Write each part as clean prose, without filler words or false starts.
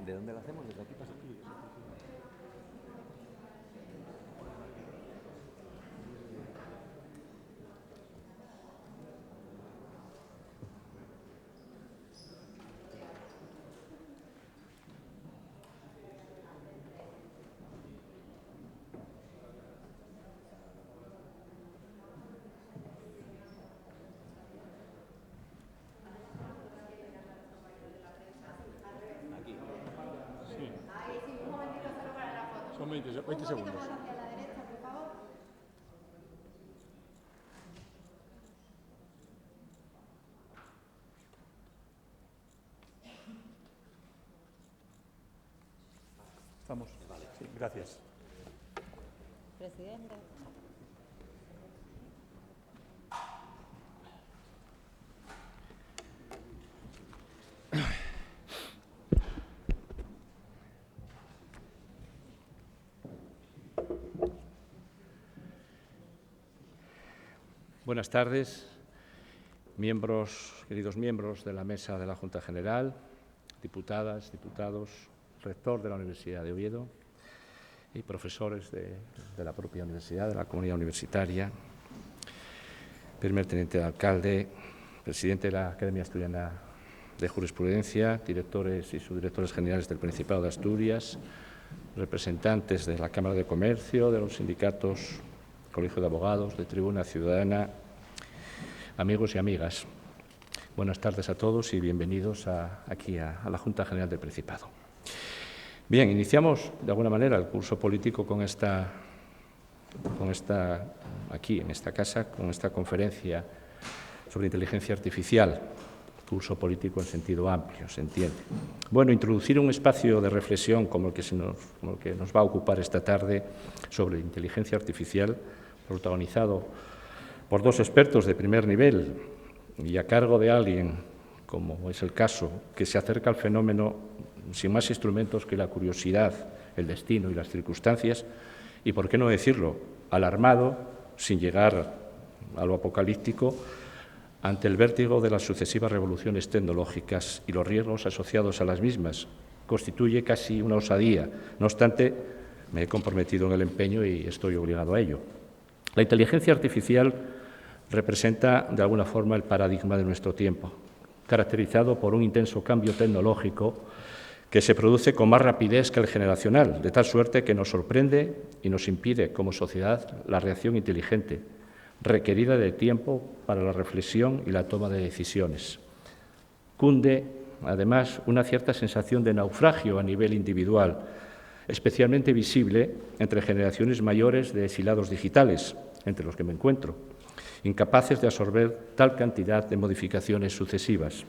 ¿De dónde lo hacemos? ¿Desde aquí pasa aquí? Son 20 segundos. Estamos. Sí, gracias. Presidente. Buenas tardes, queridos miembros de la Mesa de la Junta General, diputadas, diputados, rector de la Universidad de Oviedo y profesores de la propia universidad, de la comunidad universitaria, primer teniente de alcalde, presidente de la Academia Asturiana de Jurisprudencia, directores y subdirectores generales del Principado de Asturias, representantes de la Cámara de Comercio, de los sindicatos, Colegio de Abogados, de Tribuna Ciudadana, amigos y amigas. Buenas tardes a todos y bienvenidos aquí a la Junta General del Principado. Bien, iniciamos de alguna manera el curso político aquí en esta casa, con esta conferencia sobre inteligencia artificial, curso político en sentido amplio, se entiende. Bueno, introducir un espacio de reflexión como el que nos va a ocupar esta tarde sobre inteligencia artificial, protagonizado por dos expertos de primer nivel y a cargo de alguien, como es el caso, que se acerca al fenómeno sin más instrumentos que la curiosidad, el destino y las circunstancias, y, por qué no decirlo, alarmado, sin llegar a lo apocalíptico, ante el vértigo de las sucesivas revoluciones tecnológicas y los riesgos asociados a las mismas. Constituye casi una osadía. No obstante, me he comprometido en el empeño y estoy obligado a ello. La inteligencia artificial representa, de alguna forma, el paradigma de nuestro tiempo, caracterizado por un intenso cambio tecnológico que se produce con más rapidez que el generacional, de tal suerte que nos sorprende y nos impide, como sociedad, la reacción inteligente, requerida de tiempo para la reflexión y la toma de decisiones. Cunde, además, una cierta sensación de naufragio a nivel individual, especialmente visible entre generaciones mayores de exilados digitales, entre los que me encuentro, incapaces de absorber tal cantidad de modificaciones sucesivas.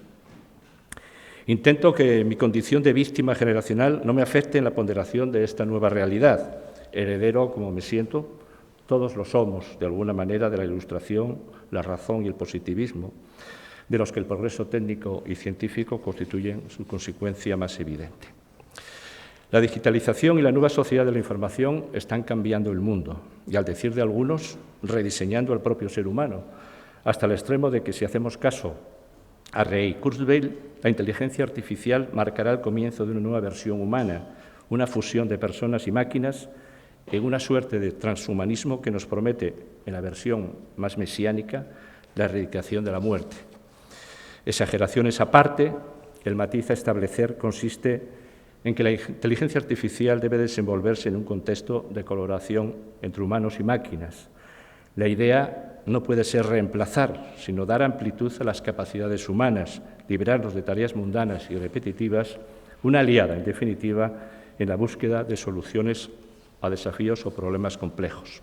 Intento que mi condición de víctima generacional no me afecte en la ponderación de esta nueva realidad. Heredero, como me siento, todos lo somos, de alguna manera, de la ilustración, la razón y el positivismo, de los que el progreso técnico y científico constituyen su consecuencia más evidente. La digitalización y la nueva sociedad de la información están cambiando el mundo y, al decir de algunos, rediseñando al propio ser humano, hasta el extremo de que, si hacemos caso a Ray Kurzweil, la inteligencia artificial marcará el comienzo de una nueva versión humana, una fusión de personas y máquinas en una suerte de transhumanismo que nos promete, en la versión más mesiánica, la erradicación de la muerte. Exageraciones aparte, el matiz a establecer consiste en que la inteligencia artificial debe desenvolverse en un contexto de colaboración entre humanos y máquinas. La idea no puede ser reemplazar, sino dar amplitud a las capacidades humanas, liberarnos de tareas mundanas y repetitivas, una aliada, en definitiva, en la búsqueda de soluciones a desafíos o problemas complejos.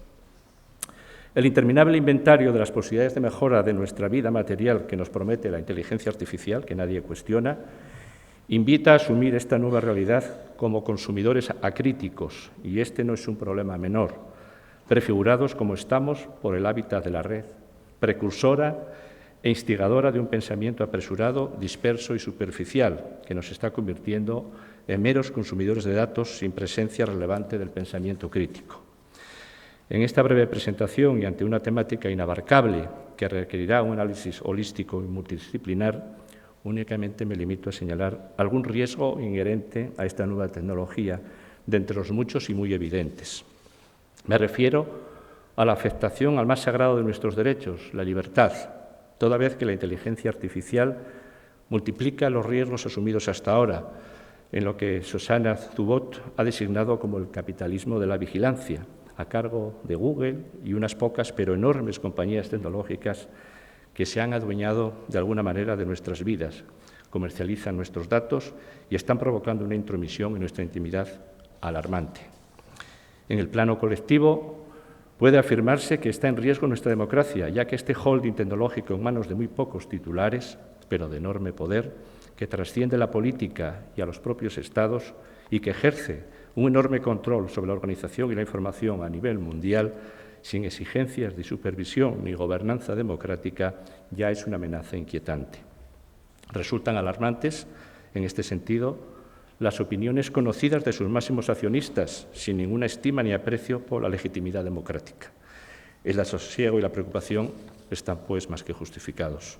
El interminable inventario de las posibilidades de mejora de nuestra vida material que nos promete la inteligencia artificial, que nadie cuestiona, invita a asumir esta nueva realidad como consumidores acríticos, y este no es un problema menor, prefigurados como estamos por el hábitat de la red, precursora e instigadora de un pensamiento apresurado, disperso y superficial, que nos está convirtiendo en meros consumidores de datos sin presencia relevante del pensamiento crítico. En esta breve presentación y ante una temática inabarcable que requerirá un análisis holístico y multidisciplinar, únicamente me limito a señalar algún riesgo inherente a esta nueva tecnología, de entre los muchos y muy evidentes. Me refiero a la afectación al más sagrado de nuestros derechos, la libertad, toda vez que la inteligencia artificial multiplica los riesgos asumidos hasta ahora, en lo que Shoshana Zuboff ha designado como el capitalismo de la vigilancia, a cargo de Google y unas pocas pero enormes compañías tecnológicas que se han adueñado de alguna manera de nuestras vidas, comercializan nuestros datos y están provocando una intromisión en nuestra intimidad alarmante. En el plano colectivo, puede afirmarse que está en riesgo nuestra democracia, ya que este holding tecnológico en manos de muy pocos titulares, pero de enorme poder, que trasciende la política y a los propios Estados y que ejerce un enorme control sobre la organización y la información a nivel mundial, sin exigencias de supervisión ni gobernanza democrática, ya es una amenaza inquietante. Resultan alarmantes, en este sentido, las opiniones conocidas de sus máximos accionistas, sin ninguna estima ni aprecio por la legitimidad democrática. El desasosiego y la preocupación están, pues, más que justificados.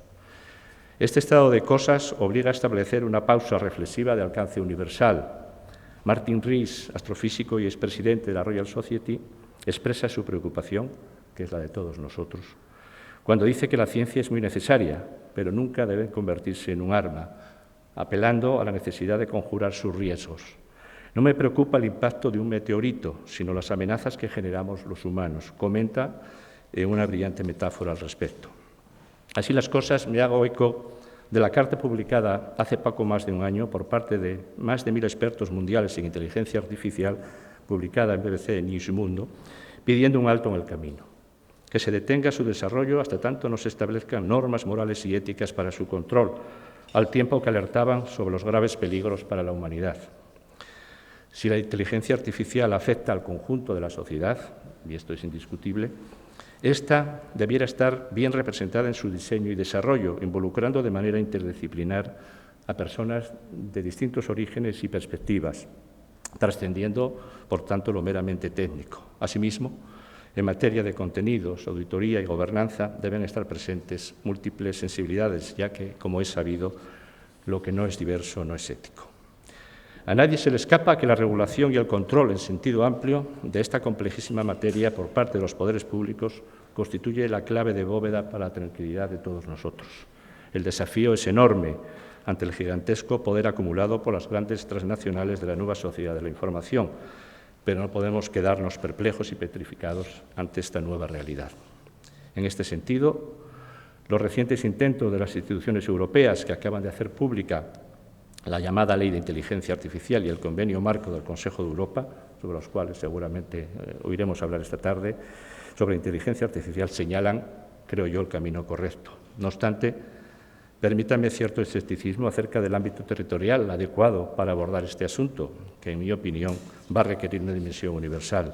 Este estado de cosas obliga a establecer una pausa reflexiva de alcance universal. Martin Rees, astrofísico y expresidente de la Royal Society, expresa su preocupación, que es la de todos nosotros, cuando dice que la ciencia es muy necesaria, pero nunca debe convertirse en un arma, apelando a la necesidad de conjurar sus riesgos. No me preocupa el impacto de un meteorito, sino las amenazas que generamos los humanos, comenta en una brillante metáfora al respecto. Así las cosas, me hago eco de la carta publicada hace poco más de un año por parte de más de 1.000 expertos mundiales en inteligencia artificial, publicada en BBC News Mundo, pidiendo un alto en el camino, que se detenga su desarrollo hasta tanto no se establezcan normas morales y éticas para su control, al tiempo que alertaban sobre los graves peligros para la humanidad. Si la inteligencia artificial afecta al conjunto de la sociedad, y esto es indiscutible, esta debiera estar bien representada en su diseño y desarrollo, involucrando de manera interdisciplinar a personas de distintos orígenes y perspectivas, trascendiendo, por tanto, lo meramente técnico. Asimismo, en materia de contenidos, auditoría y gobernanza deben estar presentes múltiples sensibilidades, ya que, como es sabido, lo que no es diverso no es ético. A nadie se le escapa que la regulación y el control en sentido amplio de esta complejísima materia por parte de los poderes públicos constituye la clave de bóveda para la tranquilidad de todos nosotros. El desafío es enorme ante el gigantesco poder acumulado por las grandes transnacionales de la nueva sociedad de la información, pero no podemos quedarnos perplejos y petrificados ante esta nueva realidad. En este sentido, los recientes intentos de las instituciones europeas que acaban de hacer pública la llamada Ley de Inteligencia Artificial y el Convenio Marco del Consejo de Europa, sobre los cuales seguramente oiremos hablar esta tarde, sobre inteligencia artificial, señalan, creo yo, el camino correcto. No obstante, permítanme cierto escepticismo acerca del ámbito territorial adecuado para abordar este asunto, que, en mi opinión, va a requerir una dimensión universal.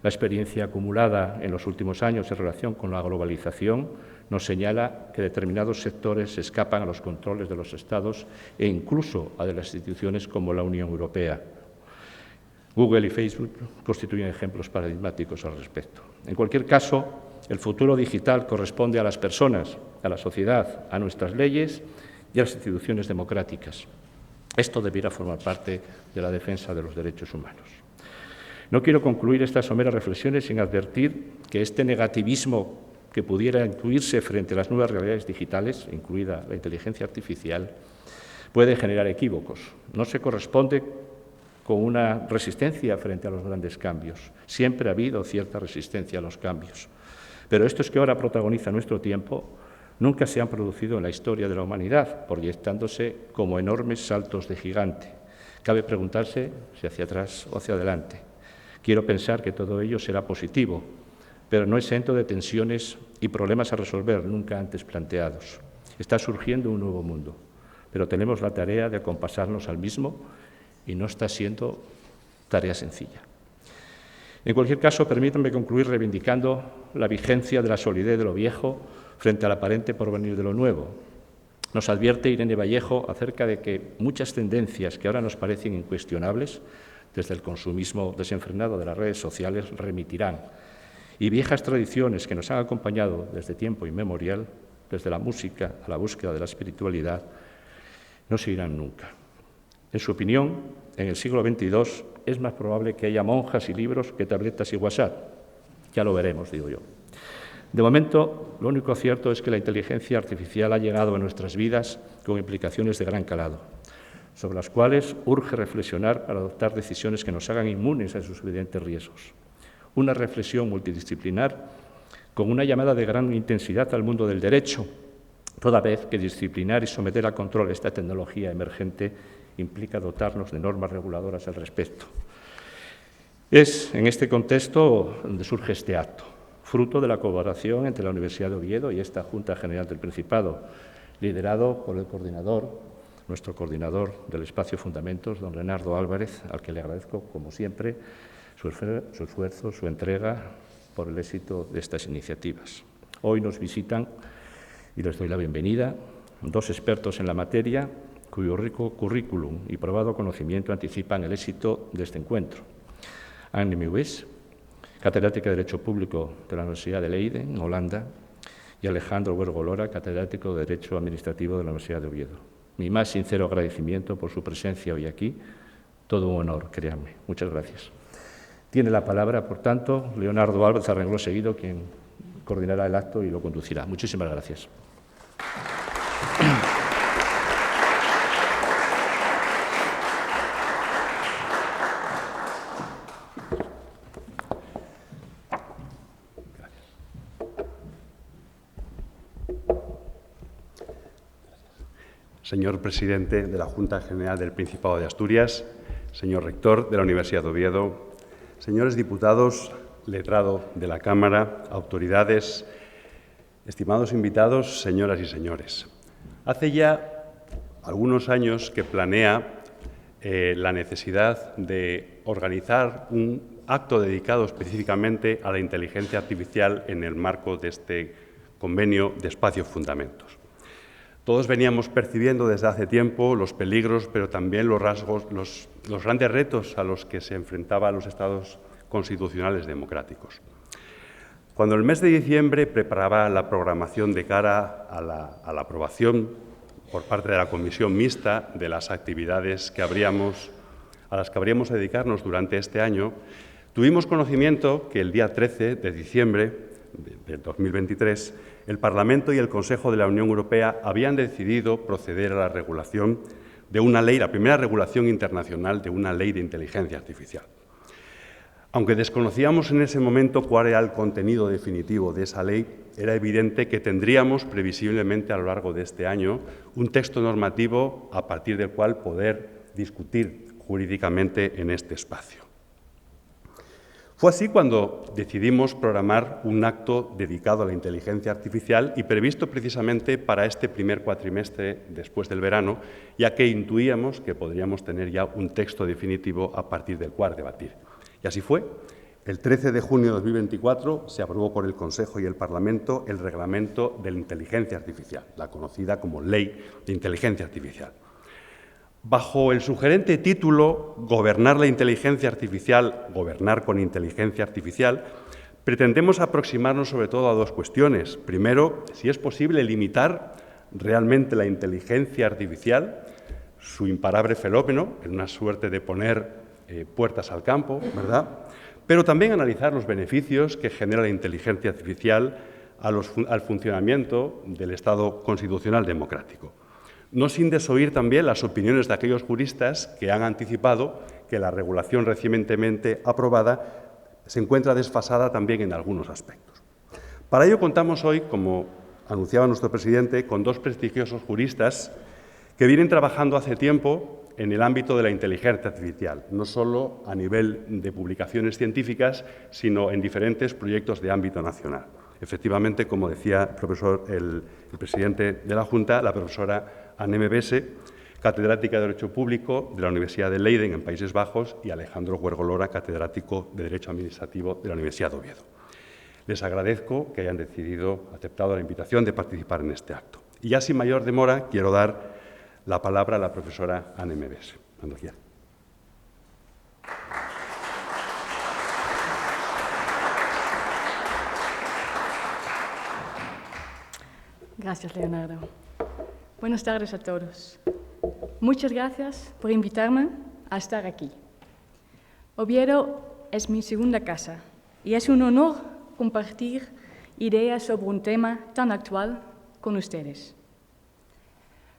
La experiencia acumulada en los últimos años en relación con la globalización nos señala que determinados sectores se escapan a los controles de los Estados e incluso a de las instituciones como la Unión Europea. Google y Facebook constituyen ejemplos paradigmáticos al respecto. En cualquier caso, el futuro digital corresponde a las personas, a la sociedad, a nuestras leyes y a las instituciones democráticas. Esto debiera formar parte de la defensa de los derechos humanos. No quiero concluir estas someras reflexiones sin advertir que este negativismo que pudiera incluirse frente a las nuevas realidades digitales, incluida la inteligencia artificial, puede generar equívocos. No se corresponde con una resistencia frente a los grandes cambios. Siempre ha habido cierta resistencia a los cambios. Pero estos que ahora protagonizan nuestro tiempo nunca se han producido en la historia de la humanidad, proyectándose como enormes saltos de gigante. Cabe preguntarse si hacia atrás o hacia adelante. Quiero pensar que todo ello será positivo, pero no exento de tensiones y problemas a resolver nunca antes planteados. Está surgiendo un nuevo mundo, pero tenemos la tarea de acompasarnos al mismo y no está siendo tarea sencilla. En cualquier caso, permítanme concluir reivindicando la vigencia de la solidez de lo viejo frente al aparente porvenir de lo nuevo. Nos advierte Irene Vallejo acerca de que muchas tendencias que ahora nos parecen incuestionables, desde el consumismo desenfrenado de las redes sociales, remitirán, y viejas tradiciones que nos han acompañado desde tiempo inmemorial desde la música a la búsqueda de la espiritualidad, no se irán nunca. En su opinión, en el siglo XXII es más probable que haya monjas y libros que tabletas y WhatsApp. Ya lo veremos, digo yo. De momento, lo único cierto es que la inteligencia artificial ha llegado a nuestras vidas con implicaciones de gran calado, sobre las cuales urge reflexionar para adoptar decisiones que nos hagan inmunes a sus evidentes riesgos. Una reflexión multidisciplinar con una llamada de gran intensidad al mundo del derecho, toda vez que disciplinar y someter a control esta tecnología emergente implica dotarnos de normas reguladoras al respecto. Es en este contexto donde surge este acto, fruto de la colaboración entre la Universidad de Oviedo y esta Junta General del Principado, liderado por el coordinador, nuestro coordinador del Espacio Fundamentos, don Leonardo Álvarez, al que le agradezco, como siempre, su esfuerzo, su entrega por el éxito de estas iniciativas. Hoy nos visitan, y les doy la bienvenida, dos expertos en la materia, cuyo rico currículum y probado conocimiento anticipan el éxito de este encuentro. Anne Meeuwis, catedrática de Derecho Público de la Universidad de Leiden, Holanda, y Alejandro Huergo-Lora, catedrático de Derecho Administrativo de la Universidad de Oviedo. Mi más sincero agradecimiento por su presencia hoy aquí. Todo un honor, créanme. Muchas gracias. Tiene la palabra, por tanto, Leonardo Álvarez, a renglón seguido, quien coordinará el acto y lo conducirá. Muchísimas gracias. Señor presidente de la Junta General del Principado de Asturias, señor rector de la Universidad de Oviedo, señores diputados, letrado de la Cámara, autoridades, estimados invitados, señoras y señores. Hace ya algunos años que planea la necesidad de organizar un acto dedicado específicamente a la inteligencia artificial en el marco de este convenio de Espacios Fundamentos. Todos veníamos percibiendo desde hace tiempo los peligros, pero también los grandes retos a los que se enfrentaban los Estados constitucionales democráticos. Cuando el mes de diciembre preparaba la programación de cara a la aprobación por parte de la Comisión Mixta de las actividades a las que habríamos de dedicarnos durante este año, tuvimos conocimiento que el día 13 de diciembre de 2023 el Parlamento y el Consejo de la Unión Europea habían decidido proceder a la regulación de una ley, la primera regulación internacional de una ley de inteligencia artificial. Aunque desconocíamos en ese momento cuál era el contenido definitivo de esa ley, era evidente que tendríamos previsiblemente a lo largo de este año un texto normativo a partir del cual poder discutir jurídicamente en este espacio. Fue así cuando decidimos programar un acto dedicado a la inteligencia artificial y previsto precisamente para este primer cuatrimestre después del verano, ya que intuíamos que podríamos tener ya un texto definitivo a partir del cual debatir. Y así fue. El 13 de junio de 2024 se aprobó por el Consejo y el Parlamento el Reglamento de la Inteligencia Artificial, la conocida como Ley de Inteligencia Artificial. Bajo el sugerente título Gobernar la inteligencia artificial, gobernar con inteligencia artificial, pretendemos aproximarnos sobre todo a dos cuestiones. Primero, si es posible limitar realmente la inteligencia artificial, su imparable fenómeno, en una suerte de poner puertas al campo, ¿verdad? Pero también analizar los beneficios que genera la inteligencia artificial al funcionamiento del Estado constitucional democrático. No sin desoír también las opiniones de aquellos juristas que han anticipado que la regulación recientemente aprobada se encuentra desfasada también en algunos aspectos. Para ello contamos hoy, como anunciaba nuestro presidente, con dos prestigiosos juristas que vienen trabajando hace tiempo en el ámbito de la inteligencia artificial, no solo a nivel de publicaciones científicas, sino en diferentes proyectos de ámbito nacional. Efectivamente, como decía el presidente de la Junta, la profesora Anne Meeuwis, catedrática de Derecho Público de la Universidad de Leiden, en Países Bajos, y Alejandro Huergo-Lora, catedrático de Derecho Administrativo de la Universidad de Oviedo. Les agradezco que hayan aceptado la invitación de participar en este acto. Y ya sin mayor demora, quiero dar la palabra a la profesora Anne Meeuwis. Cuando quiera. Gracias, Leonardo. Buenas tardes a todos. Muchas gracias por invitarme a estar aquí. Oviedo es mi segunda casa y es un honor compartir ideas sobre un tema tan actual con ustedes.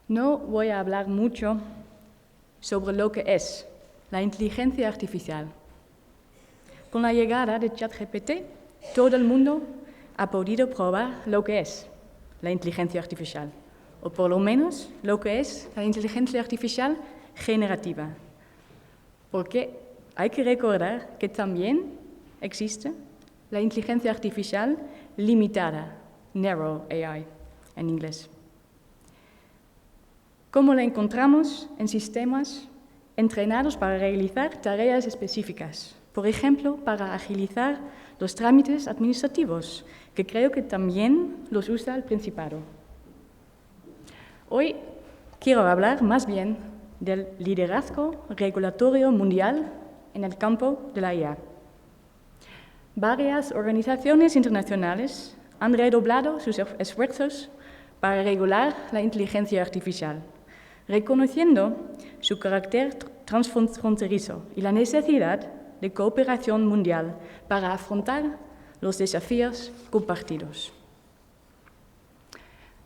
No voy a hablar mucho sobre lo que es la inteligencia artificial. Con la llegada de ChatGPT, todo el mundo ha podido probar lo que es la inteligencia artificial, o por lo menos lo que es la inteligencia artificial generativa. Porque hay que recordar que también existe la inteligencia artificial limitada, narrow AI en inglés. ¿Cómo la encontramos en sistemas entrenados para realizar tareas específicas? Por ejemplo, para agilizar los trámites administrativos, que creo que también los usa el Principado. Hoy quiero hablar más bien del liderazgo regulatorio mundial en el campo de la IA. Varias organizaciones internacionales han redoblado sus esfuerzos para regular la inteligencia artificial, reconociendo su carácter transfronterizo y la necesidad de cooperación mundial para afrontar los desafíos compartidos.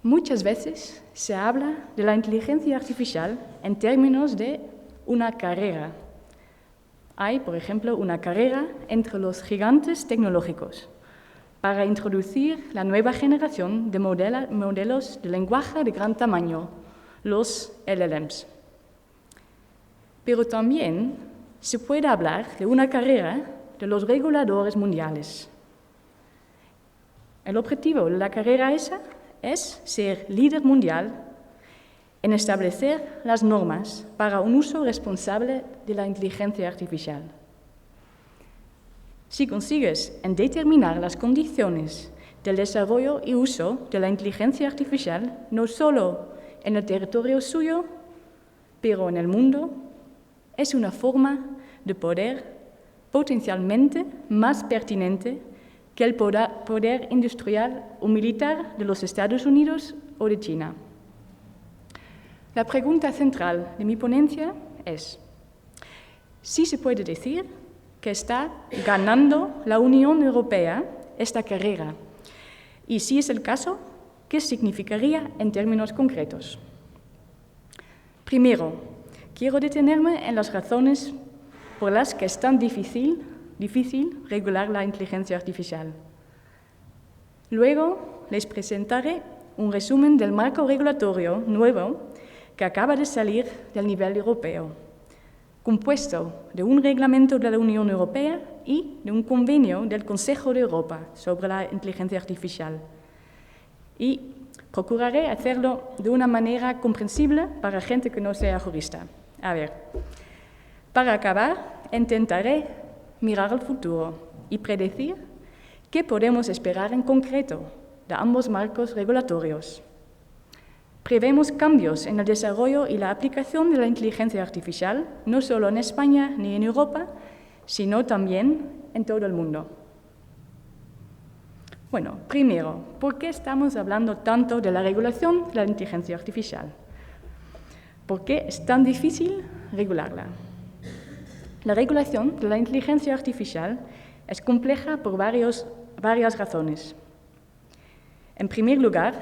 Muchas veces se habla de la inteligencia artificial en términos de una carrera. Hay, por ejemplo, una carrera entre los gigantes tecnológicos para introducir la nueva generación de modelos de lenguaje de gran tamaño, los LLMs. Pero también se puede hablar de una carrera de los reguladores mundiales. El objetivo de la carrera esa es ser líder mundial en establecer las normas para un uso responsable de la inteligencia artificial. Si consigues en determinar las condiciones del desarrollo y uso de la inteligencia artificial, no solo en el territorio suyo, pero en el mundo, es una forma de poder potencialmente más pertinente que el poder industrial o militar de los Estados Unidos o de China. La pregunta central de mi ponencia es si se puede decir que está ganando la Unión Europea esta carrera y si es el caso, ¿qué significaría en términos concretos? Primero, quiero detenerme en las razones por las que es tan difícil regular la inteligencia artificial. Luego les presentaré un resumen del marco regulatorio nuevo que acaba de salir del nivel europeo, compuesto de un reglamento de la Unión Europea y de un convenio del Consejo de Europa sobre la inteligencia artificial. Y procuraré hacerlo de una manera comprensible para gente que no sea jurista. A ver, para acabar, intentaré mirar al futuro y predecir qué podemos esperar en concreto de ambos marcos regulatorios. Prevemos cambios en el desarrollo y la aplicación de la inteligencia artificial, no solo en España ni en Europa, sino también en todo el mundo. Bueno, primero, ¿por qué estamos hablando tanto de la regulación de la inteligencia artificial? ¿Por qué es tan difícil regularla? La regulación de la inteligencia artificial es compleja por varias razones. En primer lugar,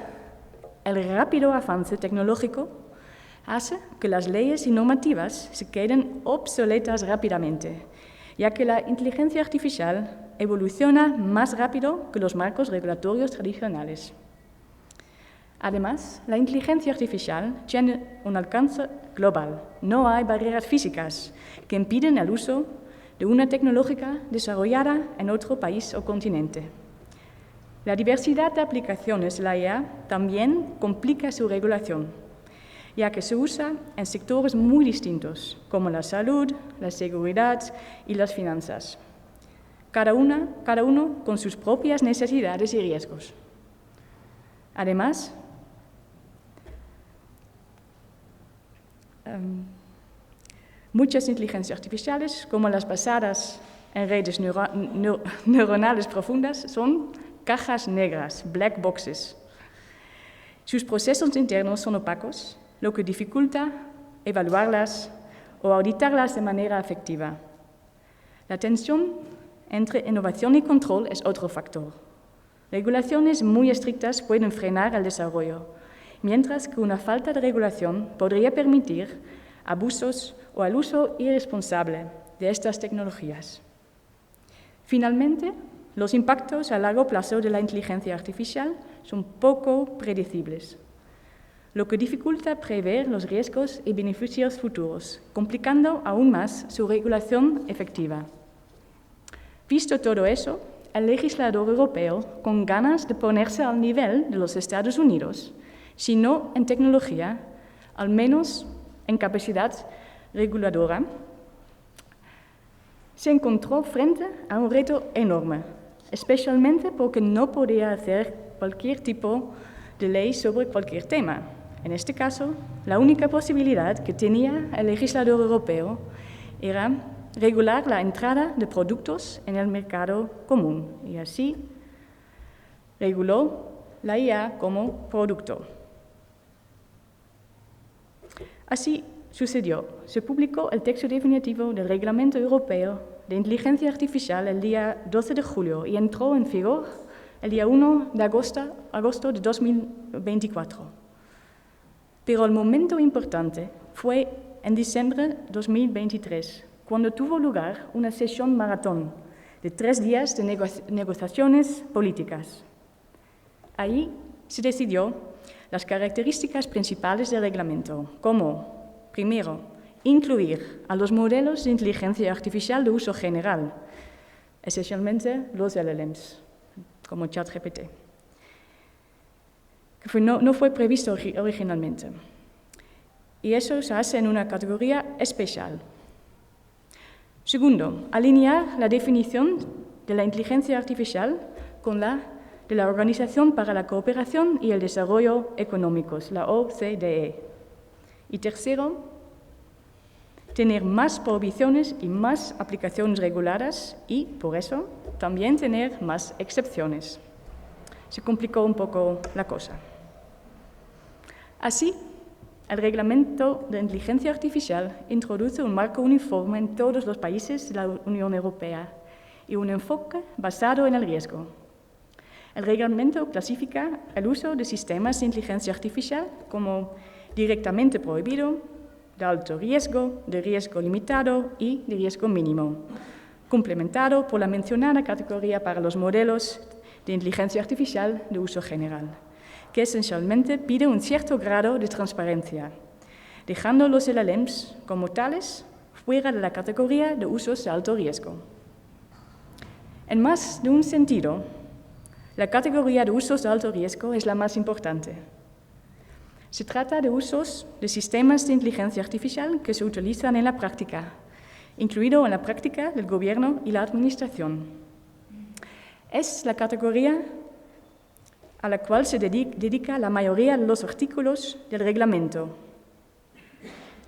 el rápido avance tecnológico hace que las leyes y normativas se queden obsoletas rápidamente, ya que la inteligencia artificial evoluciona más rápido que los marcos regulatorios tradicionales. Además, la inteligencia artificial tiene un alcance global. No hay barreras físicas que impiden el uso de una tecnología desarrollada en otro país o continente. La diversidad de aplicaciones de la IA también complica su regulación, ya que se usa en sectores muy distintos, como la salud, la seguridad y las finanzas. Cada uno con sus propias necesidades y riesgos. Además, muchas inteligencias artificiales, como las basadas en redes neuronales profundas, son cajas negras, black boxes. Sus procesos internos son opacos, lo que dificulta evaluarlas o auditarlas de manera efectiva. La tensión entre innovación y control es otro factor. Regulaciones muy estrictas pueden frenar el desarrollo, mientras que una falta de regulación podría permitir abusos o el uso irresponsable de estas tecnologías. Finalmente, los impactos a largo plazo de la inteligencia artificial son poco predecibles, lo que dificulta prever los riesgos y beneficios futuros, complicando aún más su regulación efectiva. Visto todo eso, el legislador europeo, con ganas de ponerse al nivel de los Estados Unidos, si no en tecnología, al menos en capacidad reguladora, se encontró frente a un reto enorme, especialmente porque no podía hacer cualquier tipo de ley sobre cualquier tema. En este caso, la única posibilidad que tenía el legislador europeo era regular la entrada de productos en el mercado común, y así reguló la IA como producto. Así sucedió. Se publicó el texto definitivo del Reglamento Europeo de Inteligencia Artificial el día 12 de julio y entró en vigor el día 1 de agosto de 2024. Pero el momento importante fue en diciembre de 2023, cuando tuvo lugar una sesión maratón de 3 días de negociaciones políticas. Ahí se decidió las características principales del reglamento, como, primero, incluir a los modelos de inteligencia artificial de uso general, esencialmente los LLMs, como ChatGPT, que no fue previsto originalmente. Y eso se hace en una categoría especial. Segundo, alinear la definición de la inteligencia artificial con la de la Organización para la Cooperación y el Desarrollo Económicos, la OCDE. Y tercero, tener más prohibiciones y más aplicaciones reguladas y, por eso, también tener más excepciones. Se complicó un poco la cosa. Así, el Reglamento de Inteligencia Artificial introduce un marco uniforme en todos los países de la Unión Europea y un enfoque basado en el riesgo. El reglamento clasifica el uso de sistemas de inteligencia artificial como directamente prohibido, de alto riesgo, de riesgo limitado y de riesgo mínimo, complementado por la mencionada categoría para los modelos de inteligencia artificial de uso general, que esencialmente pide un cierto grado de transparencia, dejando los LLMs como tales fuera de la categoría de usos de alto riesgo. En más de un sentido, la categoría de usos de alto riesgo es la más importante. Se trata de usos de sistemas de inteligencia artificial que se utilizan en la práctica, incluido en la práctica del gobierno y la administración. Es la categoría a la cual se dedica la mayoría de los artículos del reglamento.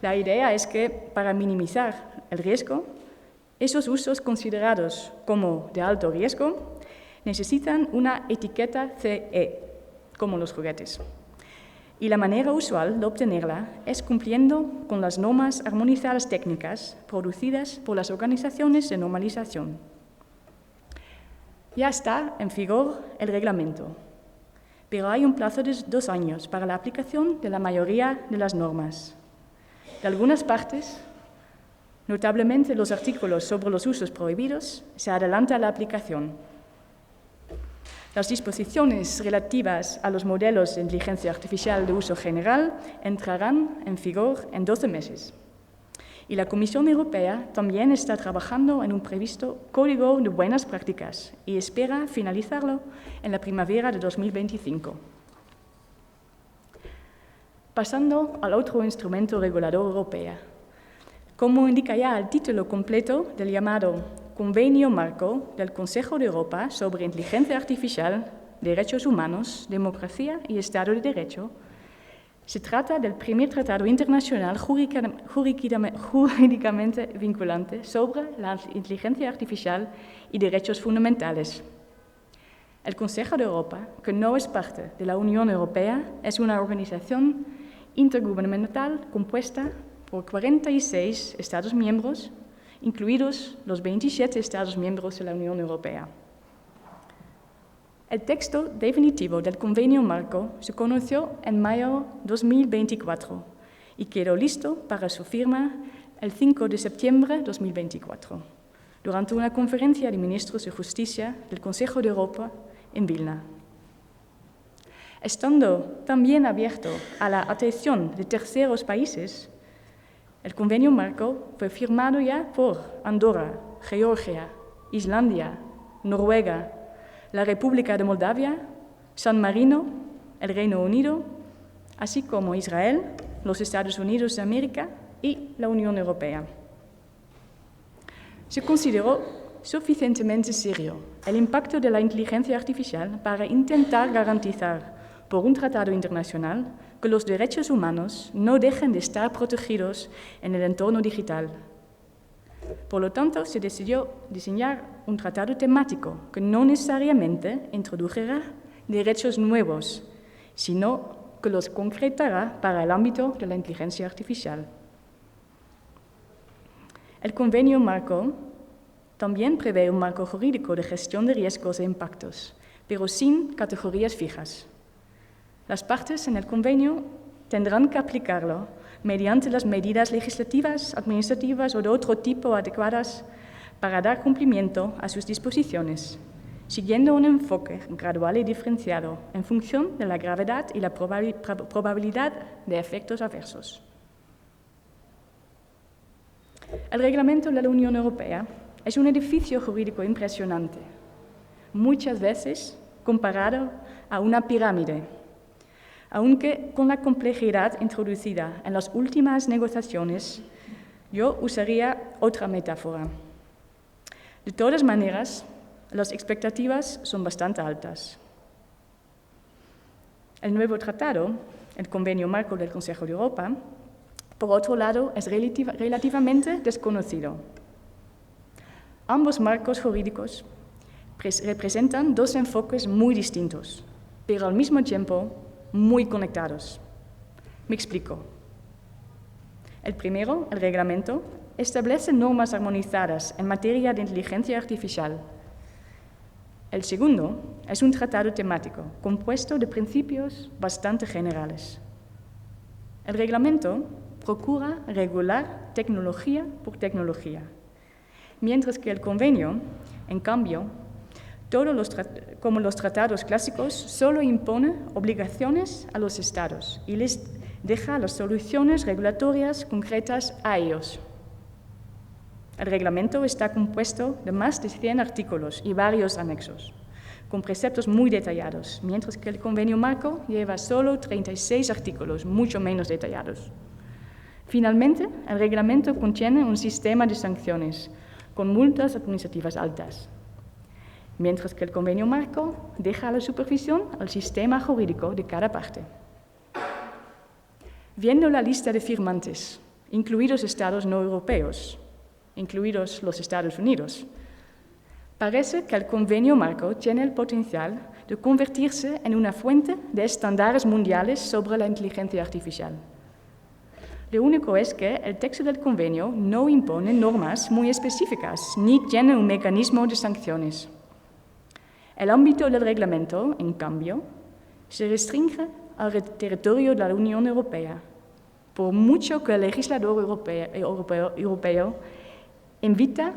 La idea es que, para minimizar el riesgo, esos usos considerados como de alto riesgo necesitan una etiqueta CE, como los juguetes. Y la manera usual de obtenerla es cumpliendo con las normas armonizadas técnicas producidas por las organizaciones de normalización. Ya está en vigor el reglamento, pero hay un plazo de 2 años para la aplicación de la mayoría de las normas. De algunas partes, notablemente los artículos sobre los usos prohibidos, se adelanta la aplicación. Las disposiciones relativas a los modelos de inteligencia artificial de uso general entrarán en vigor en 12 meses. Y la Comisión Europea también está trabajando en un previsto Código de Buenas Prácticas y espera finalizarlo en la primavera de 2025. Pasando al otro instrumento regulador europeo. Como indica ya el título completo del llamado Convenio Marco del Consejo de Europa sobre Inteligencia Artificial, Derechos Humanos, Democracia y Estado de Derecho, se trata del primer tratado internacional jurídicamente vinculante sobre la inteligencia artificial y derechos fundamentales. El Consejo de Europa, que no es parte de la Unión Europea, es una organización intergubernamental compuesta por 46 Estados miembros, incluidos los 27 Estados miembros de la Unión Europea. El texto definitivo del Convenio Marco se conoció en mayo de 2024 y quedó listo para su firma el 5 de septiembre de 2024, durante una conferencia de ministros de Justicia del Consejo de Europa en Vilna. Estando también abierto a la atención de terceros países, el Convenio Marco fue firmado ya por Andorra, Georgia, Islandia, Noruega, la República de Moldavia, San Marino, el Reino Unido, así como Israel, los Estados Unidos de América y la Unión Europea. Se consideró suficientemente serio el impacto de la inteligencia artificial para intentar garantizar por un tratado internacional que los derechos humanos no dejen de estar protegidos en el entorno digital. Por lo tanto, se decidió diseñar un tratado temático que no necesariamente introdujera derechos nuevos, sino que los concretará para el ámbito de la inteligencia artificial. El Convenio Marco también prevé un marco jurídico de gestión de riesgos e impactos, pero sin categorías fijas. Las partes en el convenio tendrán que aplicarlo mediante las medidas legislativas, administrativas o de otro tipo adecuadas para dar cumplimiento a sus disposiciones, siguiendo un enfoque gradual y diferenciado en función de la gravedad y la probabilidad de efectos adversos. El reglamento de la Unión Europea es un edificio jurídico impresionante, muchas veces comparado a una pirámide, aunque con la complejidad introducida en las últimas negociaciones, yo usaría otra metáfora. De todas maneras, las expectativas son bastante altas. El nuevo tratado, el Convenio Marco del Consejo de Europa, por otro lado, es relativamente desconocido. Ambos marcos jurídicos representan dos enfoques muy distintos, pero al mismo tiempo muy conectados. Me explico. El primero, el reglamento, establece normas armonizadas en materia de inteligencia artificial. El segundo es un tratado temático compuesto de principios bastante generales. El reglamento procura regular tecnología por tecnología, mientras que el convenio, en cambio, como los tratados clásicos, solo impone obligaciones a los estados y les deja las soluciones regulatorias concretas a ellos. El reglamento está compuesto de más de 100 artículos y varios anexos, con preceptos muy detallados, mientras que el Convenio Marco lleva solo 36 artículos, mucho menos detallados. Finalmente, el reglamento contiene un sistema de sanciones, con multas administrativas altas, mientras que el Convenio Marco deja a la supervisión al sistema jurídico de cada parte. Viendo la lista de firmantes, incluidos estados no europeos, incluidos los Estados Unidos, parece que el Convenio Marco tiene el potencial de convertirse en una fuente de estándares mundiales sobre la inteligencia artificial. Lo único es que el texto del convenio no impone normas muy específicas ni tiene un mecanismo de sanciones. El ámbito del reglamento, en cambio, se restringe al territorio de la Unión Europea, por mucho que el legislador europeo invita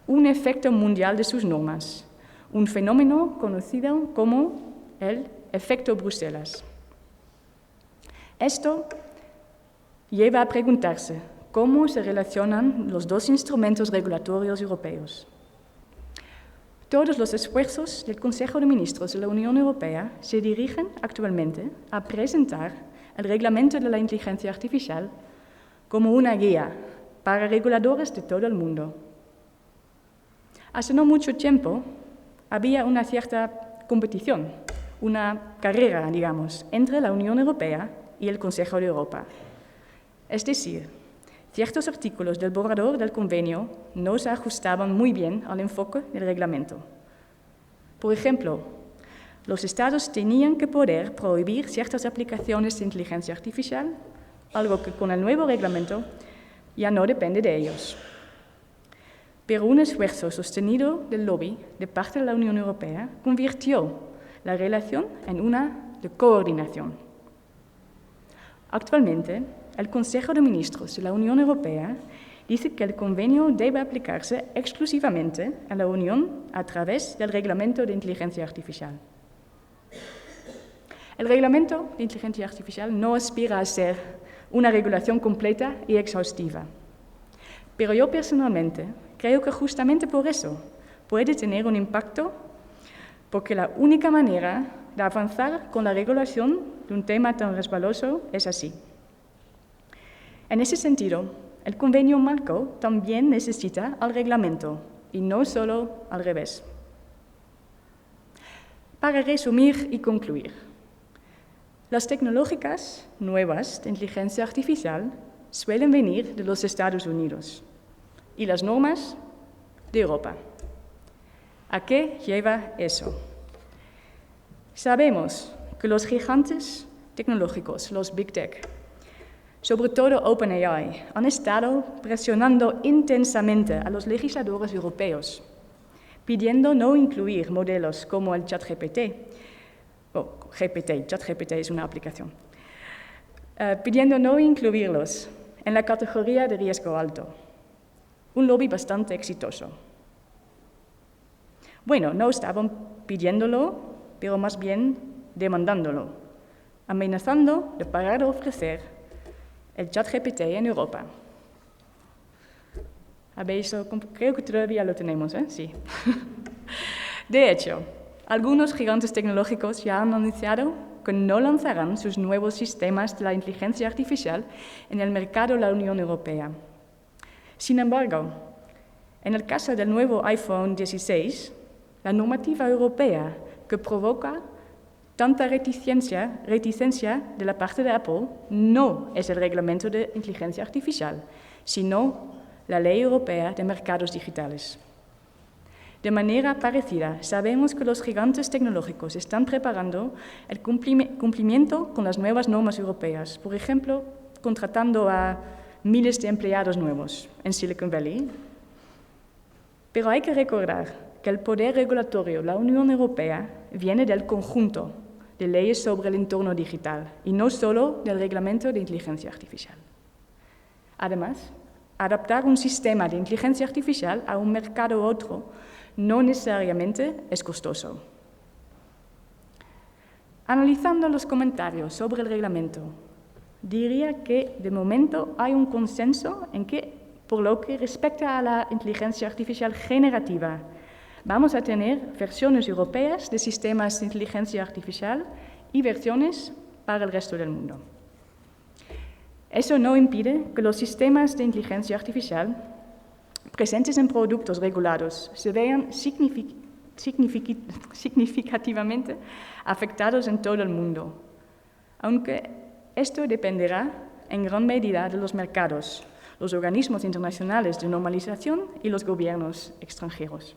un efecto mundial de sus normas, un fenómeno conocido como el efecto Bruselas. Esto lleva a preguntarse cómo se relacionan los dos instrumentos regulatorios europeos. Todos los esfuerzos del Consejo de Ministros de la Unión Europea se dirigen actualmente a presentar el reglamento de la inteligencia artificial como una guía para reguladores de todo el mundo. Hace no mucho tiempo había una cierta competición, una carrera, digamos, entre la Unión Europea y el Consejo de Europa. Es decir, ciertos artículos del borrador del convenio no se ajustaban muy bien al enfoque del reglamento. Por ejemplo, Los Estados tenían que poder prohibir ciertas aplicaciones de inteligencia artificial, algo que con el nuevo reglamento ya no depende de ellos. Pero un esfuerzo sostenido del lobby de parte de la Unión Europea convirtió la relación en una de coordinación. Actualmente, el Consejo de Ministros de la Unión Europea dice que el convenio debe aplicarse exclusivamente a la Unión a través del Reglamento de Inteligencia Artificial. El Reglamento de Inteligencia Artificial no aspira a ser una regulación completa y exhaustiva, pero yo personalmente creo que justamente por eso puede tener un impacto, porque la única manera de avanzar con la regulación de un tema tan resbaloso es así. En ese sentido, el convenio marco también necesita al reglamento y no solo al revés. Para resumir y concluir, las tecnológicas nuevas de inteligencia artificial suelen venir de los Estados Unidos y las normas de Europa. ¿A qué lleva eso? Sabemos que los gigantes tecnológicos, los Big Tech, sobre todo OpenAI, han estado presionando intensamente a los legisladores europeos, pidiendo no incluir modelos como el ChatGPT, ChatGPT es una aplicación, pidiendo no incluirlos en la categoría de riesgo alto. Un lobby bastante exitoso. Bueno, no estaban pidiéndolo, pero más bien demandándolo, amenazando de parar de ofrecer el ChatGPT en Europa. Creo que todavía lo tenemos, ¿eh? Sí. De hecho, algunos gigantes tecnológicos ya han anunciado que no lanzarán sus nuevos sistemas de la inteligencia artificial en el mercado de la Unión Europea. Sin embargo, en el caso del nuevo iPhone 16, la normativa europea que provoca tanta reticencia de la parte de Apple no es el reglamento de inteligencia artificial, sino la Ley Europea de Mercados Digitales. De manera parecida, sabemos que los gigantes tecnológicos están preparando el cumplimiento con las nuevas normas europeas, por ejemplo, contratando a miles de empleados nuevos en Silicon Valley. Pero hay que recordar que el poder regulatorio de la Unión Europea viene del conjunto de leyes sobre el entorno digital y no solo del reglamento de inteligencia artificial. Además, adaptar un sistema de inteligencia artificial a un mercado u otro no necesariamente es costoso. Analizando los comentarios sobre el reglamento, diría que de momento hay un consenso en que, por lo que respecta a la inteligencia artificial generativa, vamos a tener versiones europeas de sistemas de inteligencia artificial y versiones para el resto del mundo. Eso no impide que los sistemas de inteligencia artificial presentes en productos regulados se vean significativamente afectados en todo el mundo, aunque esto dependerá en gran medida de los mercados, los organismos internacionales de normalización y los gobiernos extranjeros.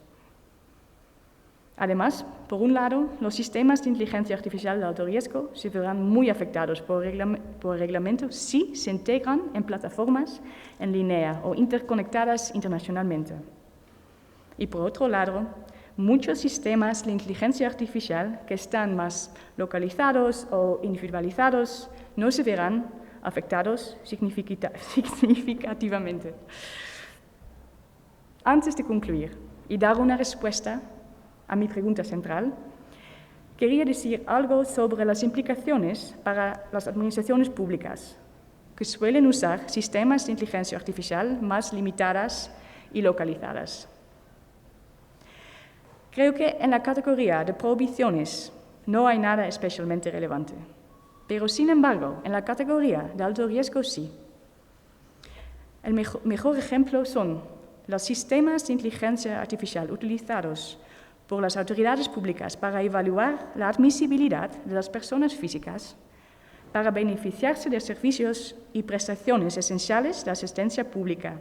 Además, por un lado, los sistemas de inteligencia artificial de alto riesgo se verán muy afectados por el reglamento si se integran en plataformas en línea o interconectadas internacionalmente. Y por otro lado, muchos sistemas de inteligencia artificial que están más localizados o individualizados no se verán afectados significativamente. Antes de concluir y dar una respuesta a mi pregunta central, quería decir algo sobre las implicaciones para las administraciones públicas, que suelen usar sistemas de inteligencia artificial más limitadas y localizadas. Creo que en la categoría de prohibiciones no hay nada especialmente relevante, pero sin embargo, en la categoría de alto riesgo sí. El mejor ejemplo son los sistemas de inteligencia artificial utilizados por las autoridades públicas para evaluar la admisibilidad de las personas físicas para beneficiarse de servicios y prestaciones esenciales de asistencia pública,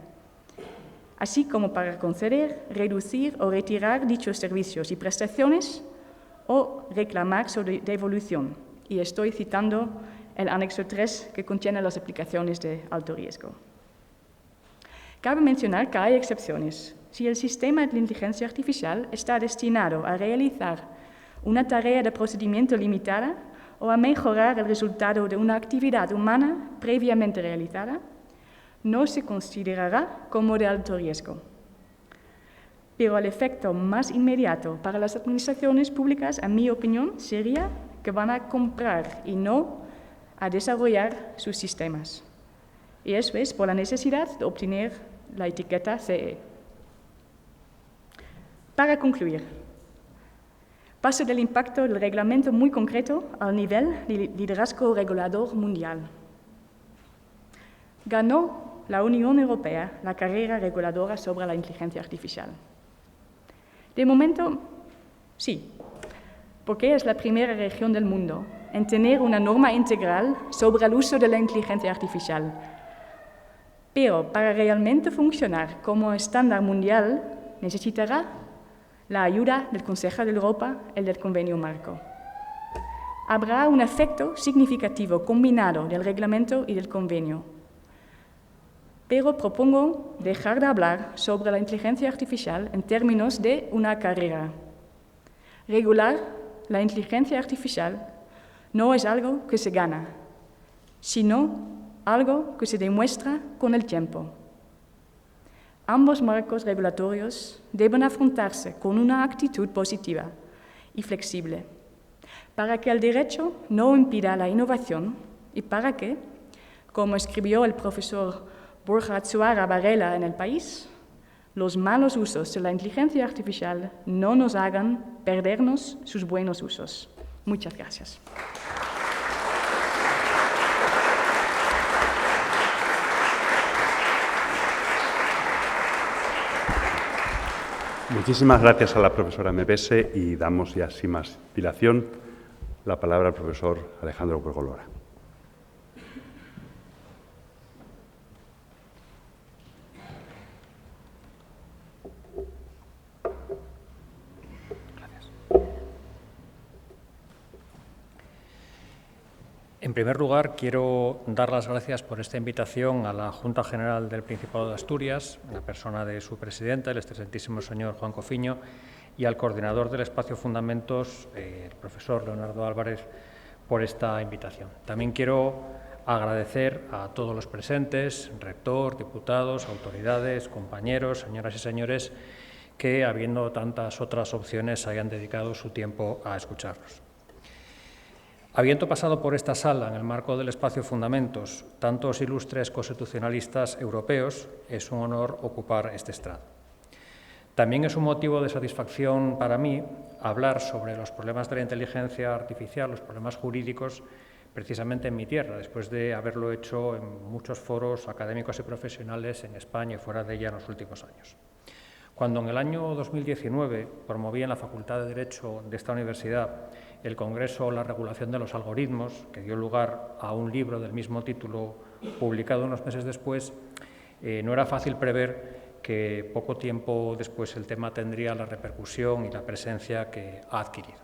así como para conceder, reducir o retirar dichos servicios y prestaciones o reclamar su devolución. Y estoy citando el anexo 3 que contiene las aplicaciones de alto riesgo. Cabe mencionar que hay excepciones. Si el sistema de inteligencia artificial está destinado a realizar una tarea de procedimiento limitada o a mejorar el resultado de una actividad humana previamente realizada, no se considerará como de alto riesgo. Pero el efecto más inmediato para las administraciones públicas, en mi opinión, sería que van a comprar y no a desarrollar sus sistemas. Y eso es por la necesidad de obtener la etiqueta CE. Para concluir, paso del impacto del reglamento muy concreto al nivel de liderazgo regulador mundial. Ganó la Unión Europea la carrera reguladora sobre la inteligencia artificial. De momento, sí, porque es la primera región del mundo en tener una norma integral sobre el uso de la inteligencia artificial. Pero para realmente funcionar como estándar mundial, necesitará la ayuda del Consejo de Europa y del Convenio Marco. Habrá un efecto significativo combinado del reglamento y del convenio. Pero propongo dejar de hablar sobre la inteligencia artificial en términos de una carrera. Regular la inteligencia artificial no es algo que se gana, sino algo que se demuestra con el tiempo. Ambos marcos regulatorios deben afrontarse con una actitud positiva y flexible, para que el derecho no impida la innovación y para que, como escribió el profesor Borja Atzuaga Varela en El País, los malos usos de la inteligencia artificial no nos hagan perdernos sus buenos usos. Muchas gracias. Muchísimas gracias a la profesora Mebese y damos ya sin más dilación la palabra al profesor Alejandro Gorgolora. En primer lugar, quiero dar las gracias por esta invitación a la Junta General del Principado de Asturias, en la persona de su presidente, el excelentísimo señor Juan Cofiño, y al coordinador del Espacio Fundamentos, el profesor Leonardo Álvarez, por esta invitación. También quiero agradecer a todos los presentes, rector, diputados, autoridades, compañeros, señoras y señores, que, habiendo tantas otras opciones, hayan dedicado su tiempo a escucharnos. Habiendo pasado por esta sala, en el marco del Espacio Fundamentos, tantos ilustres constitucionalistas europeos, es un honor ocupar este estrado. También es un motivo de satisfacción para mí hablar sobre los problemas de la inteligencia artificial, los problemas jurídicos, precisamente en mi tierra, después de haberlo hecho en muchos foros académicos y profesionales en España y fuera de ella en los últimos años. Cuando en el año 2019 promoví en la Facultad de Derecho de esta universidad el Congreso La regulación de los algoritmos, que dio lugar a un libro del mismo título publicado unos meses después, no era fácil prever que poco tiempo después el tema tendría la repercusión y la presencia que ha adquirido.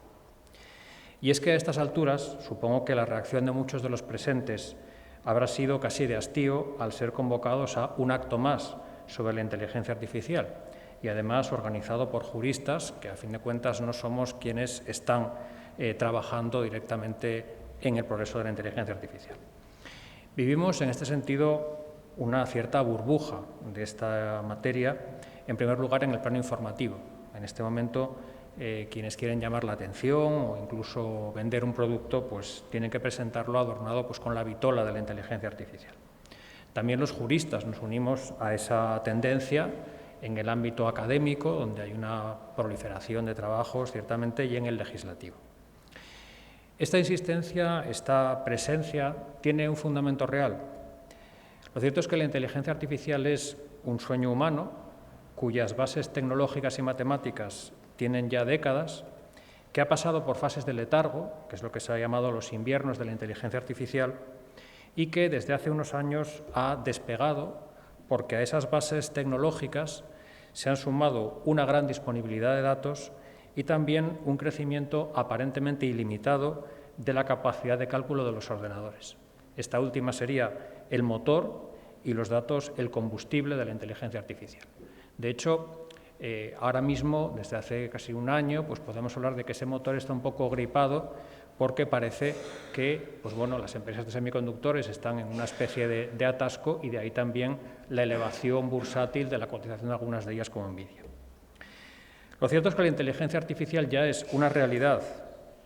Y es que a estas alturas supongo que la reacción de muchos de los presentes habrá sido casi de hastío al ser convocados a un acto más sobre la inteligencia artificial y además organizado por juristas que a fin de cuentas no somos quienes están trabajando directamente en el progreso de la inteligencia artificial. Vivimos en este sentido una cierta burbuja de esta materia, en primer lugar en el plano informativo. En este momento quienes quieren llamar la atención o incluso vender un producto, pues tienen que presentarlo adornado pues, con la vitola de la inteligencia artificial. También los juristas nos unimos a esa tendencia en el ámbito académico, donde hay una proliferación de trabajos, ciertamente, y en el legislativo. Esta insistencia, esta presencia, tiene un fundamento real. Lo cierto es que la inteligencia artificial es un sueño humano, cuyas bases tecnológicas y matemáticas tienen ya décadas, que ha pasado por fases de letargo, que es lo que se ha llamado los inviernos de la inteligencia artificial, y que desde hace unos años ha despegado porque a esas bases tecnológicas se han sumado una gran disponibilidad de datos y también un crecimiento aparentemente ilimitado de la capacidad de cálculo de los ordenadores. Esta última sería el motor y los datos el combustible de la inteligencia artificial. De hecho, ahora mismo, desde hace casi un año, pues podemos hablar de que ese motor está un poco gripado porque parece que las empresas de semiconductores están en una especie de atasco, y de ahí también la elevación bursátil de la cotización de algunas de ellas como Nvidia. Lo cierto es que la inteligencia artificial ya es una realidad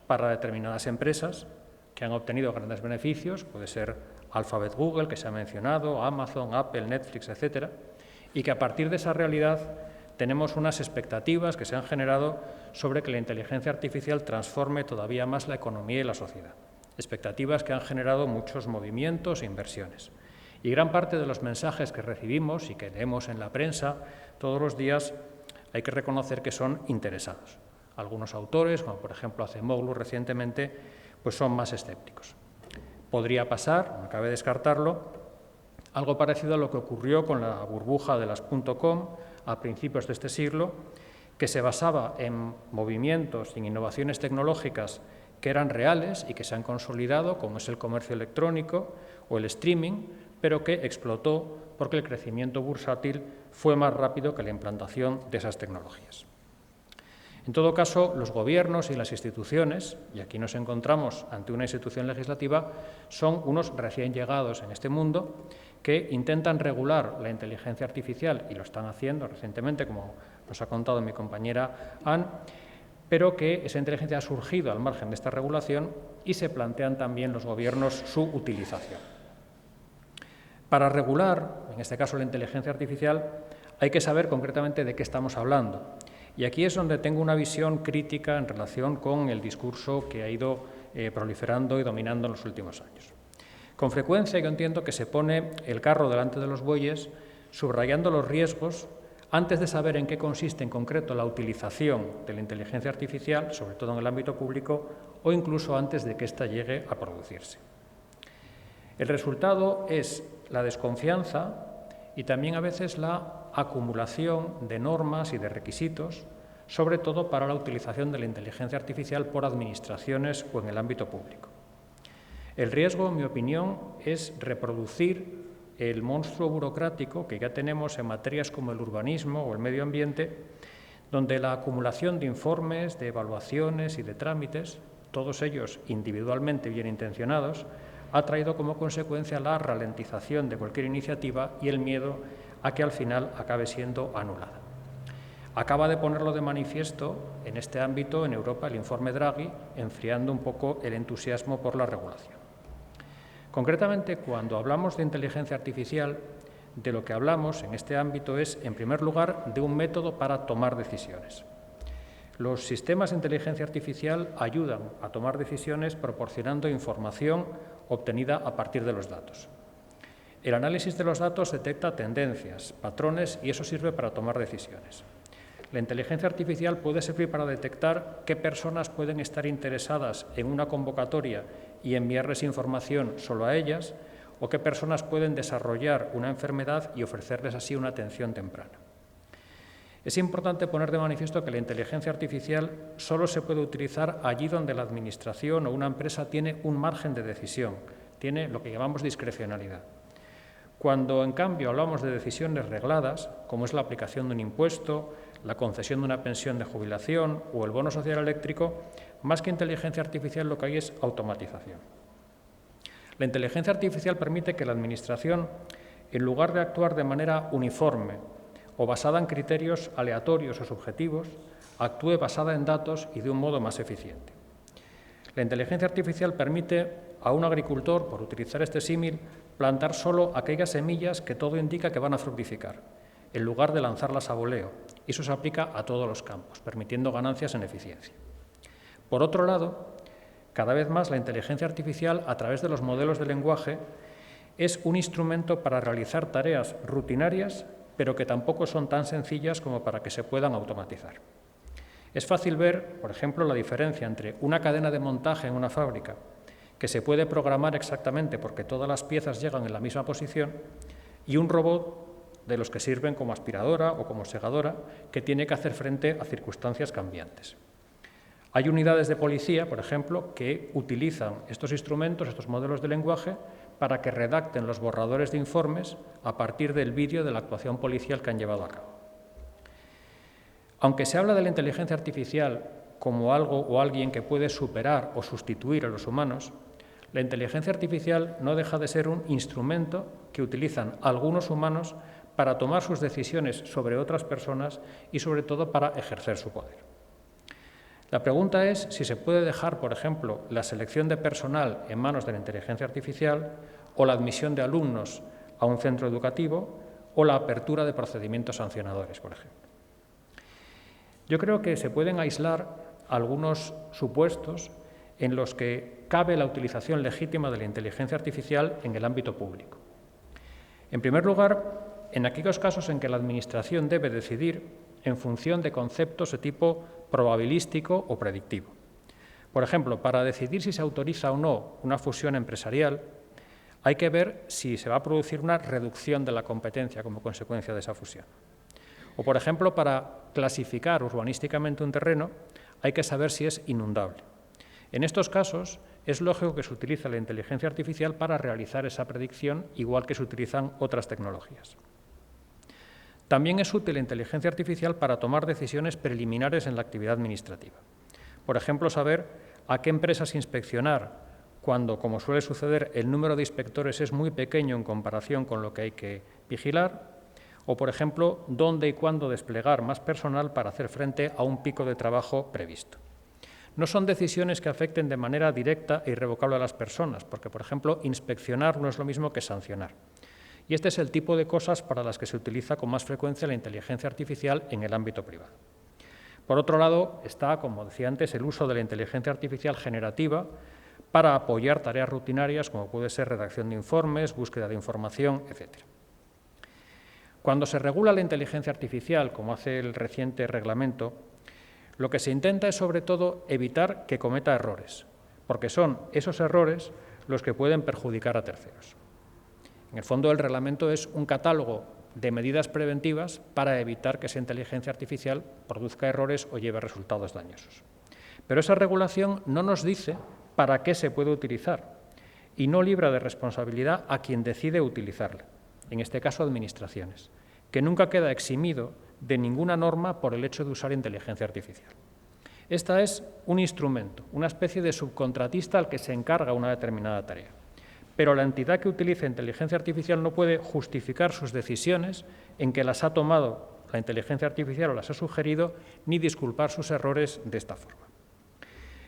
para determinadas empresas que han obtenido grandes beneficios, puede ser Alphabet, Google, que se ha mencionado, Amazon, Apple, Netflix, etcétera, y que a partir de esa realidad tenemos unas expectativas que se han generado sobre que la inteligencia artificial transforme todavía más la economía y la sociedad. Expectativas que han generado muchos movimientos e inversiones. Y gran parte de los mensajes que recibimos y que leemos en la prensa todos los días hay que reconocer que son interesados. Algunos autores, como por ejemplo Acemoglu recientemente, pues son más escépticos. Podría pasar, no cabe descartarlo, algo parecido a lo que ocurrió con la burbuja de las .com a principios de este siglo, que se basaba en movimientos y en innovaciones tecnológicas que eran reales y que se han consolidado, como es el comercio electrónico o el streaming, pero que explotó porque el crecimiento bursátil fue más rápido que la implantación de esas tecnologías. En todo caso, los gobiernos y las instituciones, y aquí nos encontramos ante una institución legislativa, son unos recién llegados en este mundo que intentan regular la inteligencia artificial, y lo están haciendo recientemente, como nos ha contado mi compañera Anne, pero que esa inteligencia ha surgido al margen de esta regulación y se plantean también los gobiernos su utilización. Para regular, en este caso la inteligencia artificial, hay que saber concretamente de qué estamos hablando. Y aquí es donde tengo una visión crítica en relación con el discurso que ha ido proliferando y dominando en los últimos años. Con frecuencia yo entiendo que se pone el carro delante de los bueyes, subrayando los riesgos antes de saber en qué consiste en concreto la utilización de la inteligencia artificial, sobre todo en el ámbito público, o incluso antes de que ésta llegue a producirse. El resultado es la desconfianza y también a veces la acumulación de normas y de requisitos, sobre todo para la utilización de la inteligencia artificial por administraciones o en el ámbito público. El riesgo, en mi opinión, es reproducir el monstruo burocrático que ya tenemos en materias como el urbanismo o el medio ambiente, donde la acumulación de informes, de evaluaciones y de trámites, todos ellos individualmente bien intencionados, ha traído como consecuencia la ralentización de cualquier iniciativa y el miedo a que al final acabe siendo anulada. Acaba de ponerlo de manifiesto en este ámbito en Europa el informe Draghi, enfriando un poco el entusiasmo por la regulación. Concretamente, cuando hablamos de inteligencia artificial, de lo que hablamos en este ámbito es, en primer lugar, de un método para tomar decisiones. Los sistemas de inteligencia artificial ayudan a tomar decisiones proporcionando información obtenida a partir de los datos. El análisis de los datos detecta tendencias, patrones, y eso sirve para tomar decisiones. La inteligencia artificial puede servir para detectar qué personas pueden estar interesadas en una convocatoria y enviarles información solo a ellas, o qué personas pueden desarrollar una enfermedad y ofrecerles así una atención temprana. Es importante poner de manifiesto que la inteligencia artificial solo se puede utilizar allí donde la administración o una empresa tiene un margen de decisión, tiene lo que llamamos discrecionalidad. Cuando, en cambio, hablamos de decisiones regladas, como es la aplicación de un impuesto, la concesión de una pensión de jubilación o el bono social eléctrico, más que inteligencia artificial lo que hay es automatización. La inteligencia artificial permite que la Administración, en lugar de actuar de manera uniforme o basada en criterios aleatorios o subjetivos, actúe basada en datos y de un modo más eficiente. La inteligencia artificial permite a un agricultor, por utilizar este símil, plantar solo aquellas semillas que todo indica que van a fructificar, en lugar de lanzarlas a voleo. Y eso se aplica a todos los campos, permitiendo ganancias en eficiencia. Por otro lado, cada vez más la inteligencia artificial, a través de los modelos de lenguaje, es un instrumento para realizar tareas rutinarias, pero que tampoco son tan sencillas como para que se puedan automatizar. Es fácil ver, por ejemplo, la diferencia entre una cadena de montaje en una fábrica, que se puede programar exactamente porque todas las piezas llegan en la misma posición, y un robot de los que sirven como aspiradora o como segadora, que tiene que hacer frente a circunstancias cambiantes. Hay unidades de policía, por ejemplo, que utilizan estos instrumentos, estos modelos de lenguaje, para que redacten los borradores de informes a partir del vídeo de la actuación policial que han llevado a cabo. Aunque se habla de la inteligencia artificial como algo o alguien que puede superar o sustituir a los humanos, la inteligencia artificial no deja de ser un instrumento que utilizan algunos humanos para tomar sus decisiones sobre otras personas y, sobre todo, para ejercer su poder. La pregunta es si se puede dejar, por ejemplo, la selección de personal en manos de la inteligencia artificial o la admisión de alumnos a un centro educativo o la apertura de procedimientos sancionadores, por ejemplo. Yo creo que se pueden aislar algunos supuestos en los que cabe la utilización legítima de la inteligencia artificial en el ámbito público. En primer lugar, en aquellos casos en que la Administración debe decidir en función de conceptos de tipo probabilístico o predictivo. Por ejemplo, para decidir si se autoriza o no una fusión empresarial, hay que ver si se va a producir una reducción de la competencia como consecuencia de esa fusión. O, por ejemplo, para clasificar urbanísticamente un terreno, hay que saber si es inundable. En estos casos, es lógico que se utilice la inteligencia artificial para realizar esa predicción, igual que se utilizan otras tecnologías. También es útil la inteligencia artificial para tomar decisiones preliminares en la actividad administrativa. Por ejemplo, saber a qué empresas inspeccionar cuando, como suele suceder, el número de inspectores es muy pequeño en comparación con lo que hay que vigilar, o, por ejemplo, dónde y cuándo desplegar más personal para hacer frente a un pico de trabajo previsto. No son decisiones que afecten de manera directa e irrevocable a las personas, porque, por ejemplo, inspeccionar no es lo mismo que sancionar. Y este es el tipo de cosas para las que se utiliza con más frecuencia la inteligencia artificial en el ámbito privado. Por otro lado, está, como decía antes, el uso de la inteligencia artificial generativa para apoyar tareas rutinarias como puede ser redacción de informes, búsqueda de información, etc. Cuando se regula la inteligencia artificial, como hace el reciente reglamento, lo que se intenta es, sobre todo, evitar que cometa errores, porque son esos errores los que pueden perjudicar a terceros. En el fondo, el reglamento es un catálogo de medidas preventivas para evitar que esa inteligencia artificial produzca errores o lleve resultados dañosos. Pero esa regulación no nos dice para qué se puede utilizar y no libra de responsabilidad a quien decide utilizarla, en este caso administraciones, que nunca queda eximido de ninguna norma por el hecho de usar inteligencia artificial. Esta es un instrumento, una especie de subcontratista al que se encarga una determinada tarea. Pero la entidad que utiliza inteligencia artificial no puede justificar sus decisiones en que las ha tomado la inteligencia artificial o las ha sugerido, ni disculpar sus errores de esta forma.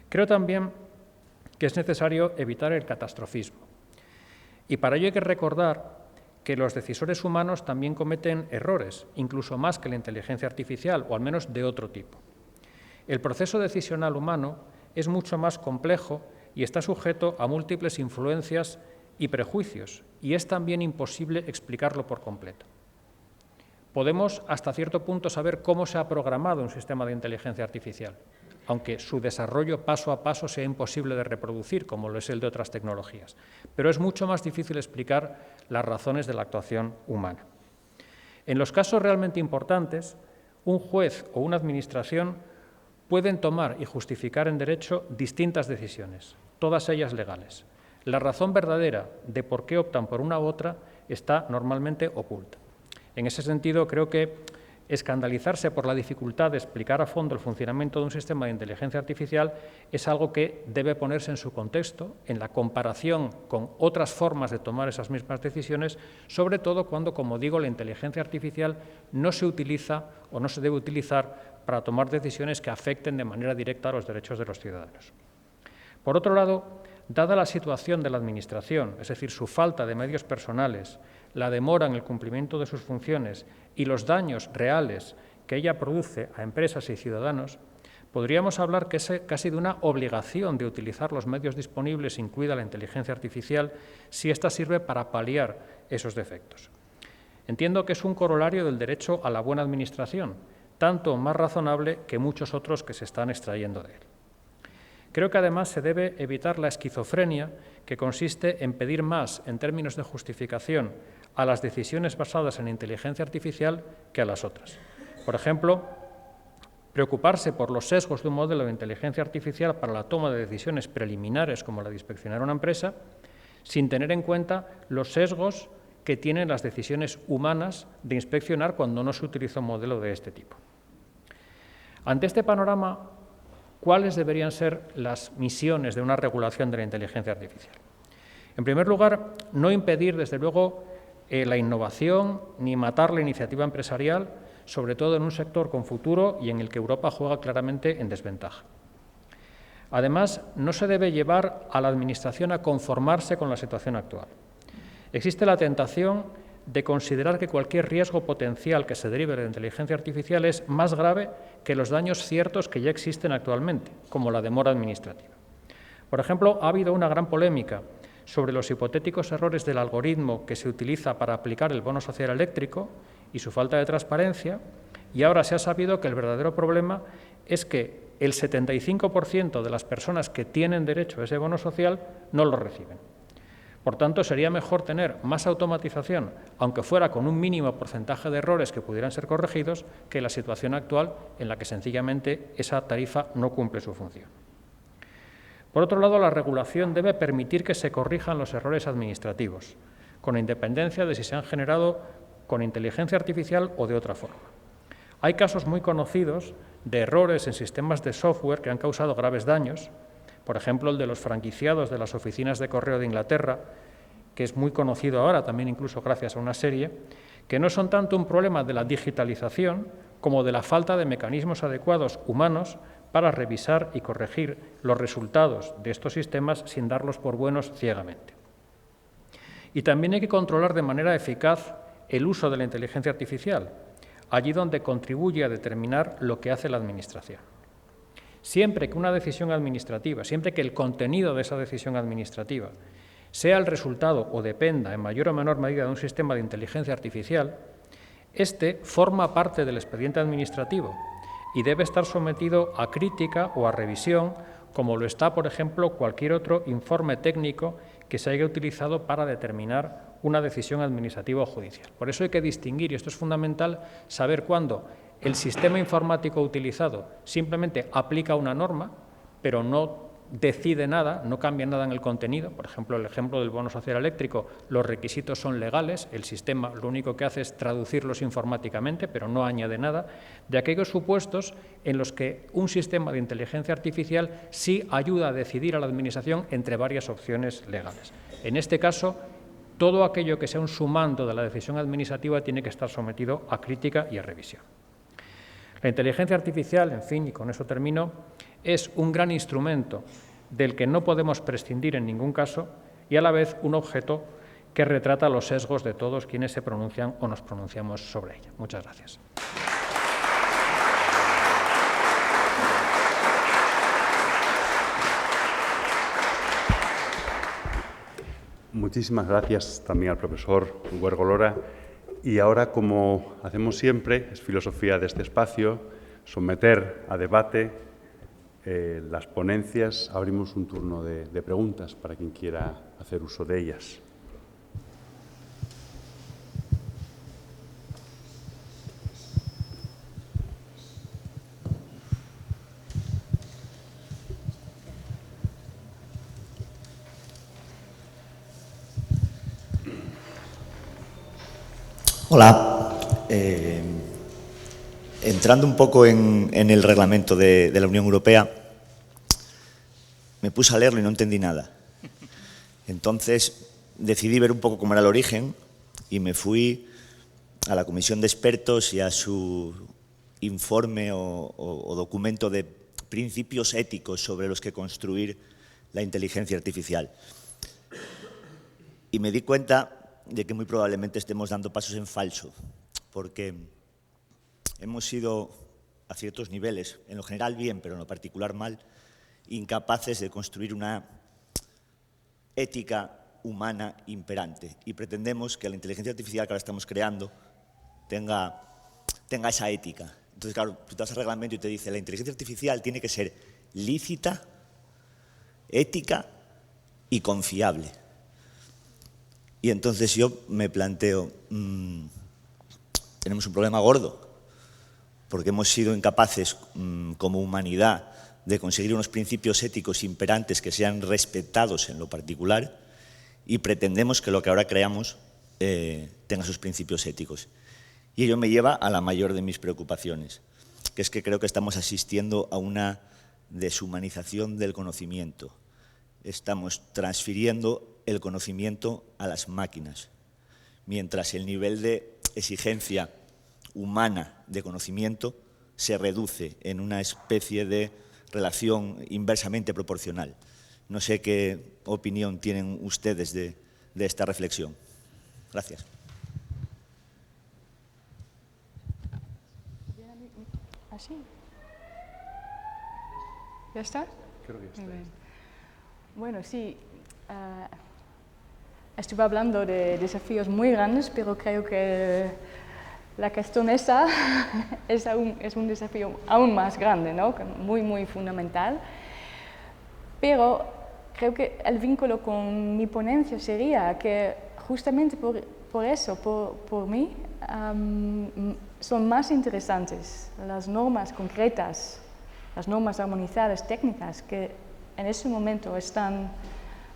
Creo también que es necesario evitar el catastrofismo. Y para ello hay que recordar que los decisores humanos también cometen errores, incluso más que la inteligencia artificial, o al menos de otro tipo. El proceso decisional humano es mucho más complejo y está sujeto a múltiples influencias y prejuicios, y es también imposible explicarlo por completo. Podemos, hasta cierto punto, saber cómo se ha programado un sistema de inteligencia artificial, aunque su desarrollo paso a paso sea imposible de reproducir, como lo es el de otras tecnologías. Pero es mucho más difícil explicar las razones de la actuación humana. En los casos realmente importantes, un juez o una administración pueden tomar y justificar en derecho distintas decisiones, todas ellas legales. La razón verdadera de por qué optan por una u otra está normalmente oculta. En ese sentido, creo que escandalizarse por la dificultad de explicar a fondo el funcionamiento de un sistema de inteligencia artificial es algo que debe ponerse en su contexto, en la comparación con otras formas de tomar esas mismas decisiones, sobre todo cuando, como digo, la inteligencia artificial no se utiliza o no se debe utilizar para tomar decisiones que afecten de manera directa a los derechos de los ciudadanos. Por otro lado, dada la situación de la Administración, es decir, su falta de medios personales, la demora en el cumplimiento de sus funciones y los daños reales que ella produce a empresas y ciudadanos, podríamos hablar casi de una obligación de utilizar los medios disponibles, incluida la inteligencia artificial, si ésta sirve para paliar esos defectos. Entiendo que es un corolario del derecho a la buena administración, tanto más razonable que muchos otros que se están extrayendo de él. Creo que además se debe evitar la esquizofrenia que consiste en pedir más en términos de justificación a las decisiones basadas en inteligencia artificial que a las otras. Por ejemplo, preocuparse por los sesgos de un modelo de inteligencia artificial para la toma de decisiones preliminares como la de inspeccionar una empresa, sin tener en cuenta los sesgos que tienen las decisiones humanas de inspeccionar cuando no se utiliza un modelo de este tipo. Ante este panorama, ¿cuáles deberían ser las misiones de una regulación de la inteligencia artificial? En primer lugar, no impedir, desde luego, la innovación ni matar la iniciativa empresarial, sobre todo en un sector con futuro y en el que Europa juega claramente en desventaja. Además, no se debe llevar a la Administración a conformarse con la situación actual. Existe la tentación de considerar que cualquier riesgo potencial que se derive de la inteligencia artificial es más grave que los daños ciertos que ya existen actualmente, como la demora administrativa. Por ejemplo, ha habido una gran polémica sobre los hipotéticos errores del algoritmo que se utiliza para aplicar el bono social eléctrico y su falta de transparencia, y ahora se ha sabido que el verdadero problema es que el 75% de las personas que tienen derecho a ese bono social no lo reciben. Por tanto, sería mejor tener más automatización, aunque fuera con un mínimo porcentaje de errores que pudieran ser corregidos, que la situación actual en la que sencillamente esa tarifa no cumple su función. Por otro lado, la regulación debe permitir que se corrijan los errores administrativos, con independencia de si se han generado con inteligencia artificial o de otra forma. Hay casos muy conocidos de errores en sistemas de software que han causado graves daños, por ejemplo, el de los franquiciados de las oficinas de correo de Inglaterra, que es muy conocido ahora, también incluso gracias a una serie, que no son tanto un problema de la digitalización como de la falta de mecanismos adecuados humanos para revisar y corregir los resultados de estos sistemas sin darlos por buenos ciegamente. Y también hay que controlar de manera eficaz el uso de la inteligencia artificial, allí donde contribuye a determinar lo que hace la Administración. Siempre que una decisión administrativa, siempre que el contenido de esa decisión administrativa sea el resultado o dependa en mayor o menor medida de un sistema de inteligencia artificial, este forma parte del expediente administrativo y debe estar sometido a crítica o a revisión, como lo está, por ejemplo, cualquier otro informe técnico que se haya utilizado para determinar una decisión administrativa o judicial. Por eso hay que distinguir, y esto es fundamental, saber cuándo el sistema informático utilizado simplemente aplica una norma, pero no decide nada, no cambia nada en el contenido. Por ejemplo, el ejemplo del bono social eléctrico, los requisitos son legales, el sistema lo único que hace es traducirlos informáticamente, pero no añade nada, de aquellos supuestos en los que un sistema de inteligencia artificial sí ayuda a decidir a la Administración entre varias opciones legales. En este caso, todo aquello que sea un sumando de la decisión administrativa tiene que estar sometido a crítica y a revisión. La inteligencia artificial, en fin, y con eso termino, es un gran instrumento del que no podemos prescindir en ningún caso y a la vez un objeto que retrata los sesgos de todos quienes se pronuncian o nos pronunciamos sobre ella. Muchas gracias. Muchísimas gracias también al profesor Huergo Lora. Y ahora, como hacemos siempre, es filosofía de este espacio, someter a debate las ponencias. Abrimos un turno de preguntas para quien quiera hacer uso de ellas. Hola. Entrando un poco en el reglamento de la Unión Europea, me puse a leerlo y no entendí nada. Entonces decidí ver un poco cómo era el origen y me fui a la comisión de expertos y a su informe o documento de principios éticos sobre los que construir la inteligencia artificial. Y me di cuenta de que muy probablemente estemos dando pasos en falso, porque hemos sido, a ciertos niveles, en lo general bien, pero en lo particular mal, incapaces de construir una ética humana imperante. Y pretendemos que la inteligencia artificial que ahora estamos creando tenga esa ética. Entonces, claro, tú te vas al reglamento y te dice la inteligencia artificial tiene que ser lícita, ética y confiable. Y entonces yo me planteo, tenemos un problema gordo, porque hemos sido incapaces como humanidad de conseguir unos principios éticos imperantes que sean respetados en lo particular, y pretendemos que lo que ahora creamos tenga sus principios éticos. Y ello me lleva a la mayor de mis preocupaciones, que es que creo que estamos asistiendo a una deshumanización del conocimiento. Estamos transfiriendo el conocimiento a las máquinas, mientras el nivel de exigencia humana de conocimiento se reduce en una especie de relación inversamente proporcional. No sé qué opinión tienen ustedes de esta reflexión. Gracias. ¿Así? ¿Ya está? Creo que ya está. Muy bien. Bueno, sí, estuve hablando de desafíos muy grandes, pero creo que la cuestión esta es un desafío aún más grande, ¿no? Muy, muy fundamental. Pero creo que el vínculo con mi ponencia sería que justamente por eso, por mí, son más interesantes las normas concretas, las normas armonizadas técnicas que en ese momento están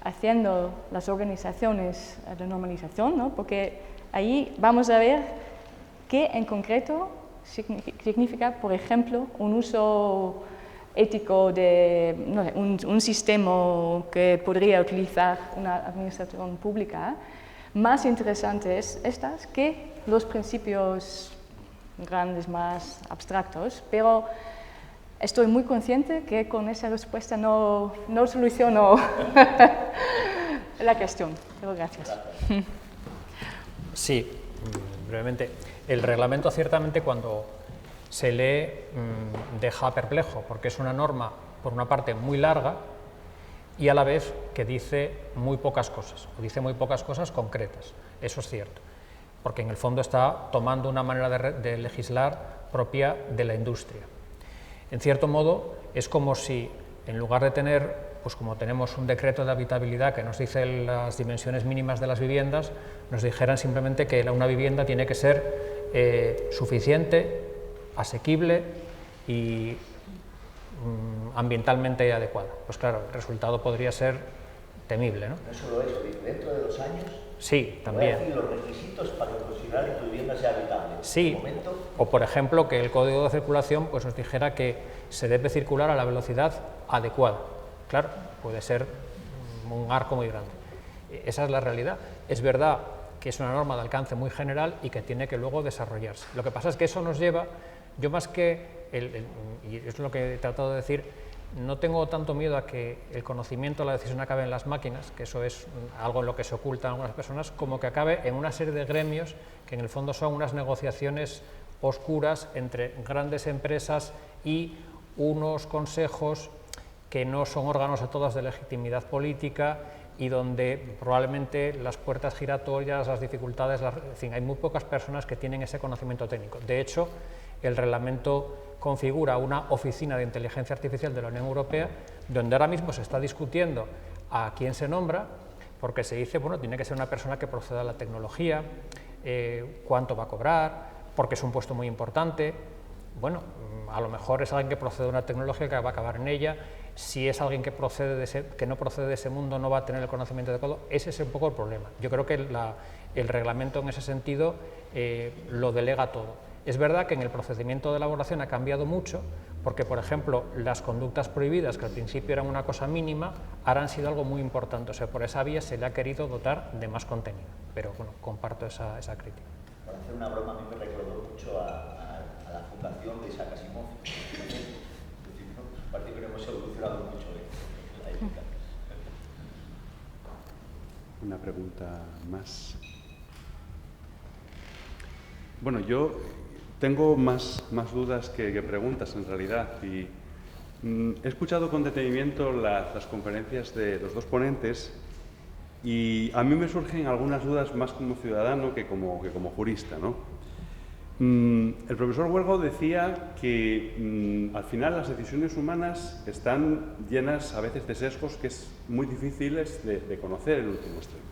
haciendo las organizaciones de normalización, ¿no? Porque ahí vamos a ver qué en concreto significa, por ejemplo, un uso ético de no sé, un sistema que podría utilizar una administración pública. Más interesantes estas que los principios grandes, más abstractos, pero estoy muy consciente que con esa respuesta no soluciono la cuestión, pero gracias. Sí, brevemente. El reglamento ciertamente cuando se lee deja perplejo, porque es una norma, por una parte, muy larga y a la vez que dice muy pocas cosas, o dice muy pocas cosas concretas. Eso es cierto, porque en el fondo está tomando una manera de legislar propia de la industria. En cierto modo, es como si, en lugar de tener, pues como tenemos un decreto de habitabilidad que nos dice las dimensiones mínimas de las viviendas, nos dijeran simplemente que una vivienda tiene que ser suficiente, asequible y ambientalmente adecuada. Pues claro, el resultado podría ser temible, ¿no? No solo eso, dentro de 2 años... Sí, también. Voy a decir los requisitos para considerar que tu vivienda sea habitable. Sí, o por ejemplo que el código de circulación pues, nos dijera que se debe circular a la velocidad adecuada. Claro, puede ser un arco muy grande. Esa es la realidad. Es verdad que es una norma de alcance muy general y que tiene que luego desarrollarse. Lo que pasa es que eso nos lleva, yo más que, y es lo que he tratado de decir, no tengo tanto miedo a que el conocimiento, la decisión acabe en las máquinas, que eso es algo en lo que se ocultan algunas personas, como que acabe en una serie de gremios que en el fondo son unas negociaciones oscuras entre grandes empresas y unos consejos que no son órganos a todas de legitimidad política y donde probablemente las puertas giratorias, las dificultades, en fin, hay muy pocas personas que tienen ese conocimiento técnico. De hecho, el reglamento configura una oficina de inteligencia artificial de la Unión Europea, donde ahora mismo se está discutiendo a quién se nombra, porque se dice, bueno, tiene que ser una persona que proceda de la tecnología, cuánto va a cobrar, porque es un puesto muy importante. Bueno, a lo mejor es alguien que procede de una tecnología que va a acabar en ella. Si es alguien que no procede de ese mundo, no va a tener el conocimiento adecuado. Ese es un poco el problema. Yo creo que el reglamento en ese sentido lo delega todo. Es verdad que en el procedimiento de elaboración ha cambiado mucho, porque, por ejemplo, las conductas prohibidas, que al principio eran una cosa mínima, ahora han sido algo muy importante. O sea, por esa vía se le ha querido dotar de más contenido. Pero, bueno, comparto esa crítica. Para hacer una broma, a mí me recordó mucho a la fundación de Isaac Asimov. Parece que no hemos evolucionado mucho en la ética. Una pregunta más. Bueno, yo tengo más dudas que preguntas en realidad y he escuchado con detenimiento las conferencias de los dos ponentes y a mí me surgen algunas dudas más como ciudadano que como jurista, ¿no? El profesor Huelgo decía que al final las decisiones humanas están llenas a veces de sesgos que es muy difíciles de conocer en último extremo.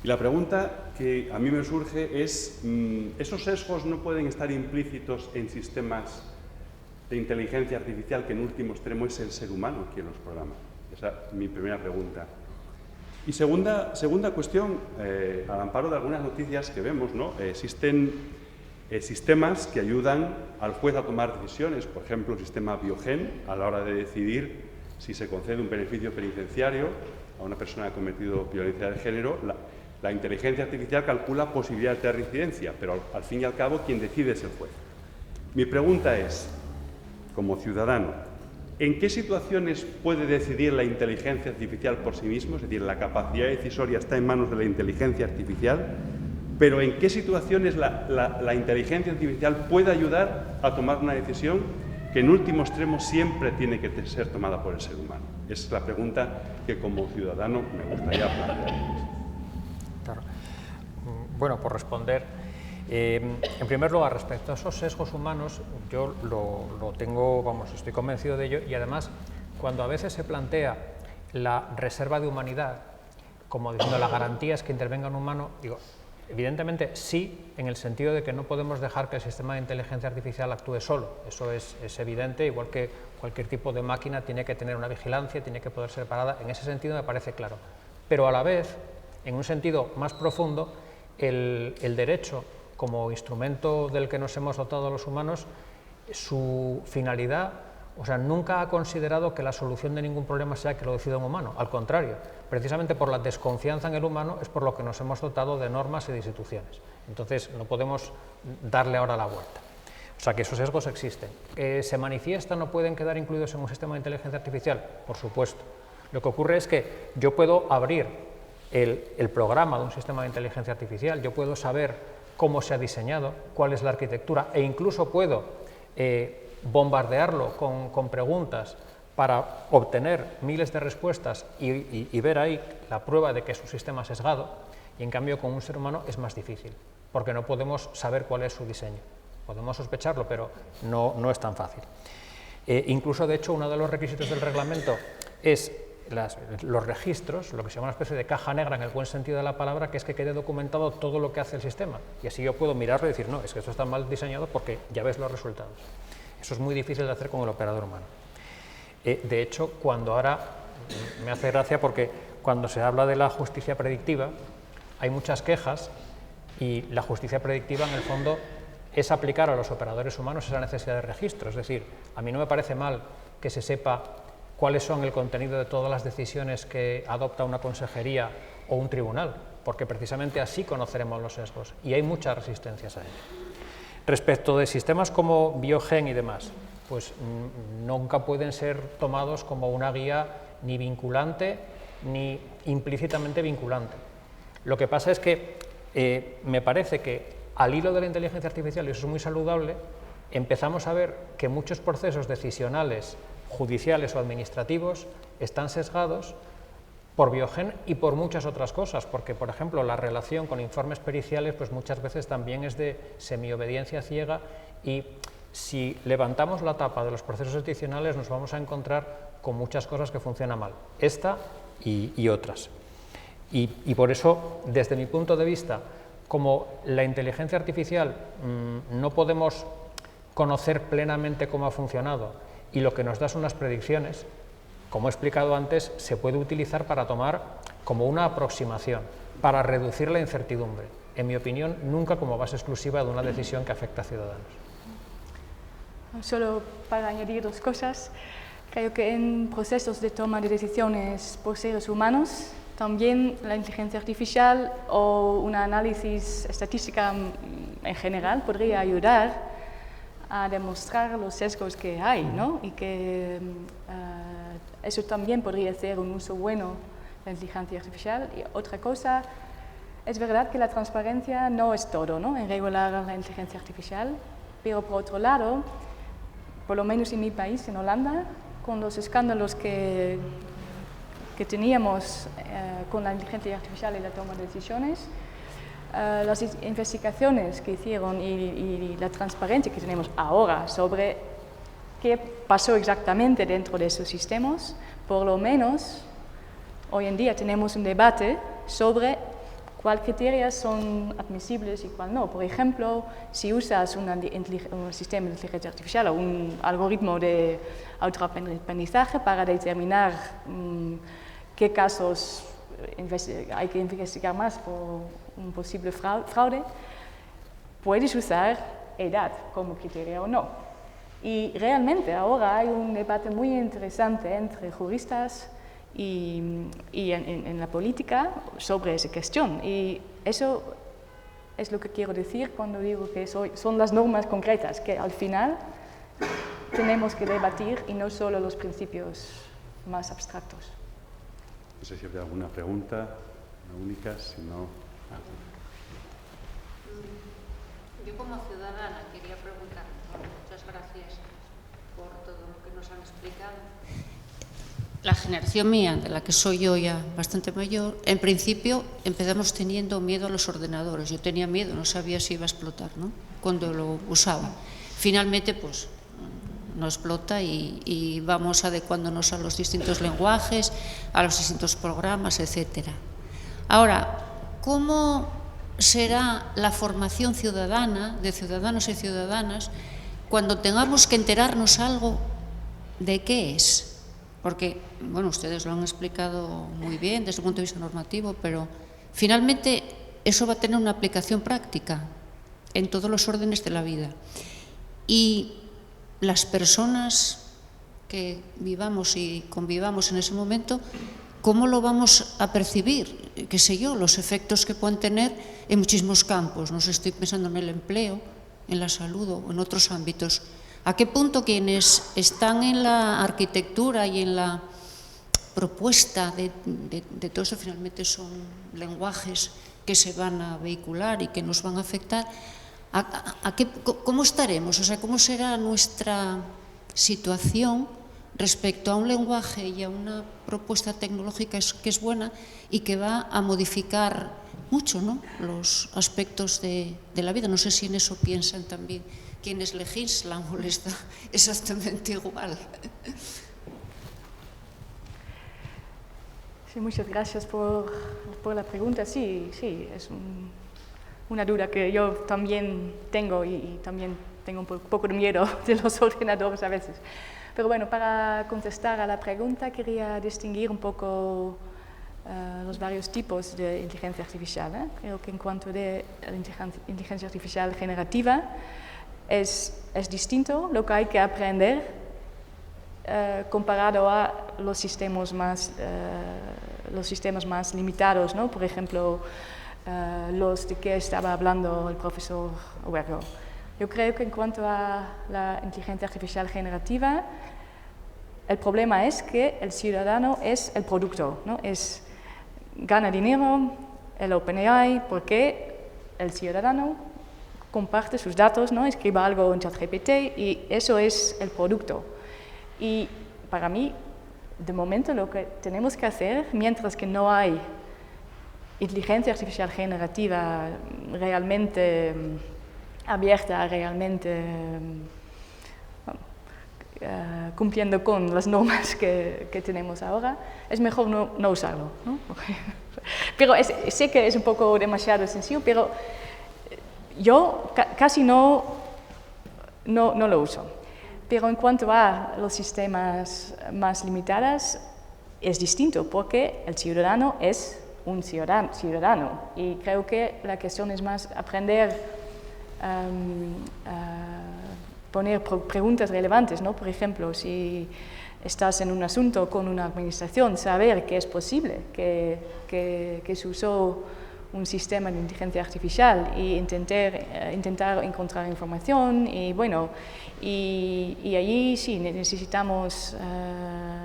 Y la pregunta que a mí me surge es, ¿esos sesgos no pueden estar implícitos en sistemas de inteligencia artificial que en último extremo es el ser humano quien los programa? Esa es mi primera pregunta. Y segunda cuestión, al amparo de algunas noticias que vemos, ¿no? Existen sistemas que ayudan al juez a tomar decisiones, por ejemplo, el sistema Biogen, a la hora de decidir si se concede un beneficio penitenciario a una persona que ha cometido violencia de género. La inteligencia artificial calcula posibilidades de reincidencia, pero al fin y al cabo quien decide es el juez. Mi pregunta es, como ciudadano, ¿en qué situaciones puede decidir la inteligencia artificial por sí mismo? Es decir, la capacidad decisoria está en manos de la inteligencia artificial, pero ¿en qué situaciones la inteligencia artificial puede ayudar a tomar una decisión que en último extremo siempre tiene que ser tomada por el ser humano? Esa es la pregunta que como ciudadano me gustaría plantear. Claro. Bueno, por responder, en primer lugar, respecto a esos sesgos humanos, yo lo tengo, vamos, estoy convencido de ello, y además, cuando a veces se plantea la reserva de humanidad, como diciendo la garantía es que intervenga un humano, digo, evidentemente sí, en el sentido de que no podemos dejar que el sistema de inteligencia artificial actúe solo, eso es evidente, igual que cualquier tipo de máquina tiene que tener una vigilancia, tiene que poder ser parada, en ese sentido me parece claro, pero a la vez, en un sentido más profundo, el derecho como instrumento del que nos hemos dotado los humanos, su finalidad, o sea, nunca ha considerado que la solución de ningún problema sea que lo decida un humano, al contrario, precisamente por la desconfianza en el humano es por lo que nos hemos dotado de normas y de instituciones. Entonces, no podemos darle ahora la vuelta. O sea, que esos sesgos existen. ¿Se manifiestan o pueden quedar incluidos en un sistema de inteligencia artificial? Por supuesto. Lo que ocurre es que yo puedo abrir el programa de un sistema de inteligencia artificial, yo puedo saber cómo se ha diseñado, cuál es la arquitectura, e incluso puedo bombardearlo con preguntas para obtener miles de respuestas y ver ahí la prueba de que es un sistema sesgado, y en cambio con un ser humano es más difícil, porque no podemos saber cuál es su diseño. Podemos sospecharlo, pero no es tan fácil. Incluso, de hecho, uno de los requisitos del reglamento es los registros, lo que se llama una especie de caja negra en el buen sentido de la palabra, que es que quede documentado todo lo que hace el sistema, y así yo puedo mirarlo y decir, no, es que esto está mal diseñado porque ya ves los resultados. Eso es muy difícil de hacer con el operador humano. De hecho, cuando ahora, me hace gracia porque cuando se habla de la justicia predictiva, hay muchas quejas, y la justicia predictiva en el fondo es aplicar a los operadores humanos esa necesidad de registro, es decir, a mí no me parece mal que se sepa cuáles son el contenido de todas las decisiones que adopta una consejería o un tribunal, porque precisamente así conoceremos los sesgos, y hay muchas resistencias a ello. Respecto de sistemas como Biogen y demás, pues nunca pueden ser tomados como una guía ni vinculante ni implícitamente vinculante. Lo que pasa es que me parece que al hilo de la inteligencia artificial, y eso es muy saludable, empezamos a ver que muchos procesos decisionales, judiciales o administrativos están sesgados por Biogen y por muchas otras cosas, porque, por ejemplo, la relación con informes periciales pues muchas veces también es de semiobediencia ciega, y si levantamos la tapa de los procesos decisionales nos vamos a encontrar con muchas cosas que funcionan mal, esta y otras. Y por eso, desde mi punto de vista, como la inteligencia artificial no podemos conocer plenamente cómo ha funcionado, y lo que nos da son unas predicciones, como he explicado antes, se puede utilizar para tomar como una aproximación, para reducir la incertidumbre. En mi opinión, nunca como base exclusiva de una decisión que afecta a ciudadanos. Solo para añadir dos cosas, creo que en procesos de toma de decisiones por seres humanos, también la inteligencia artificial o un análisis estadística en general podría ayudar a demostrar los sesgos que hay, ¿no? Y que eso también podría ser un uso bueno de la inteligencia artificial. Y otra cosa, es verdad que la transparencia no es todo, ¿no?, en regular la inteligencia artificial, pero por otro lado, por lo menos en mi país, en Holanda, con los escándalos que teníamos con la inteligencia artificial y la toma de decisiones, las investigaciones que hicieron y la transparencia que tenemos ahora sobre qué pasó exactamente dentro de esos sistemas, por lo menos hoy en día tenemos un debate sobre cuáles criterios son admisibles y cuál no. Por ejemplo, si usas un sistema de inteligencia artificial o un algoritmo de autoaprendizaje para determinar qué casos hay que investigar más por un posible fraude, puedes usar edad como criterio o no. Y realmente ahora hay un debate muy interesante entre juristas y en la política sobre esa cuestión. Y eso es lo que quiero decir cuando digo que son las normas concretas, que al final tenemos que debatir y no solo los principios más abstractos. No sé si habría alguna pregunta, la única, si no... Yo como ciudadana quería preguntar, muchas gracias por todo lo que nos han explicado. La generación mía, de la que soy yo ya bastante mayor, en principio empezamos teniendo miedo a los ordenadores. Yo tenía miedo, no sabía si iba a explotar, ¿no?, cuando lo usaba. Finalmente, pues, no explota y vamos adecuándonos a los distintos lenguajes, a los distintos programas, etc. Ahora, ¿cómo será la formación ciudadana, de ciudadanos y ciudadanas, cuando tengamos que enterarnos algo de qué es? Porque, bueno, ustedes lo han explicado muy bien desde el punto de vista normativo, pero finalmente eso va a tener una aplicación práctica en todos los órdenes de la vida. Y las personas que vivamos y convivamos en ese momento, ¿cómo lo vamos a percibir? Qué sé yo, los efectos que pueden tener en muchísimos campos. No sé, estoy pensando en el empleo, en la salud o en otros ámbitos. ¿A qué punto quienes están en la arquitectura y en la propuesta de todo eso finalmente son lenguajes que se van a vehicular y que nos van a afectar? ¿Cómo estaremos? O sea, ¿cómo será nuestra situación respecto a un lenguaje y a una propuesta tecnológica que es buena y que va a modificar mucho, ¿no?, los aspectos de la vida? No sé si en eso piensan también quienes legislan o les da exactamente igual. Sí, muchas gracias por la pregunta. Sí, es una duda que yo también tengo y también tengo un poco de miedo de los ordenadores a veces. Pero bueno, para contestar a la pregunta quería distinguir un poco los varios tipos de inteligencia artificial. Creo que en cuanto a la inteligencia artificial generativa es distinto lo que hay que aprender comparado a los sistemas más limitados, ¿no? Por ejemplo, los de que estaba hablando el profesor Huergo. Yo creo que en cuanto a la inteligencia artificial generativa, el problema es que el ciudadano es el producto, ¿no? Gana dinero el OpenAI porque el ciudadano comparte sus datos, ¿no?, escribe algo en ChatGPT y eso es el producto. Y para mí, de momento, lo que tenemos que hacer, mientras que no hay inteligencia artificial generativa realmente abierta, realmente cumpliendo con las normas que tenemos ahora, es mejor no usarlo, ¿no? Pero sé que es un poco demasiado sencillo, pero yo casi no lo uso. Pero en cuanto a los sistemas más limitados, es distinto, porque el ciudadano es un ciudadano. Y creo que la cuestión es más aprender a poner preguntas relevantes, ¿no? Por ejemplo, si estás en un asunto con una administración, saber que es posible que se usó un sistema de inteligencia artificial e intentar encontrar información y bueno, y allí sí necesitamos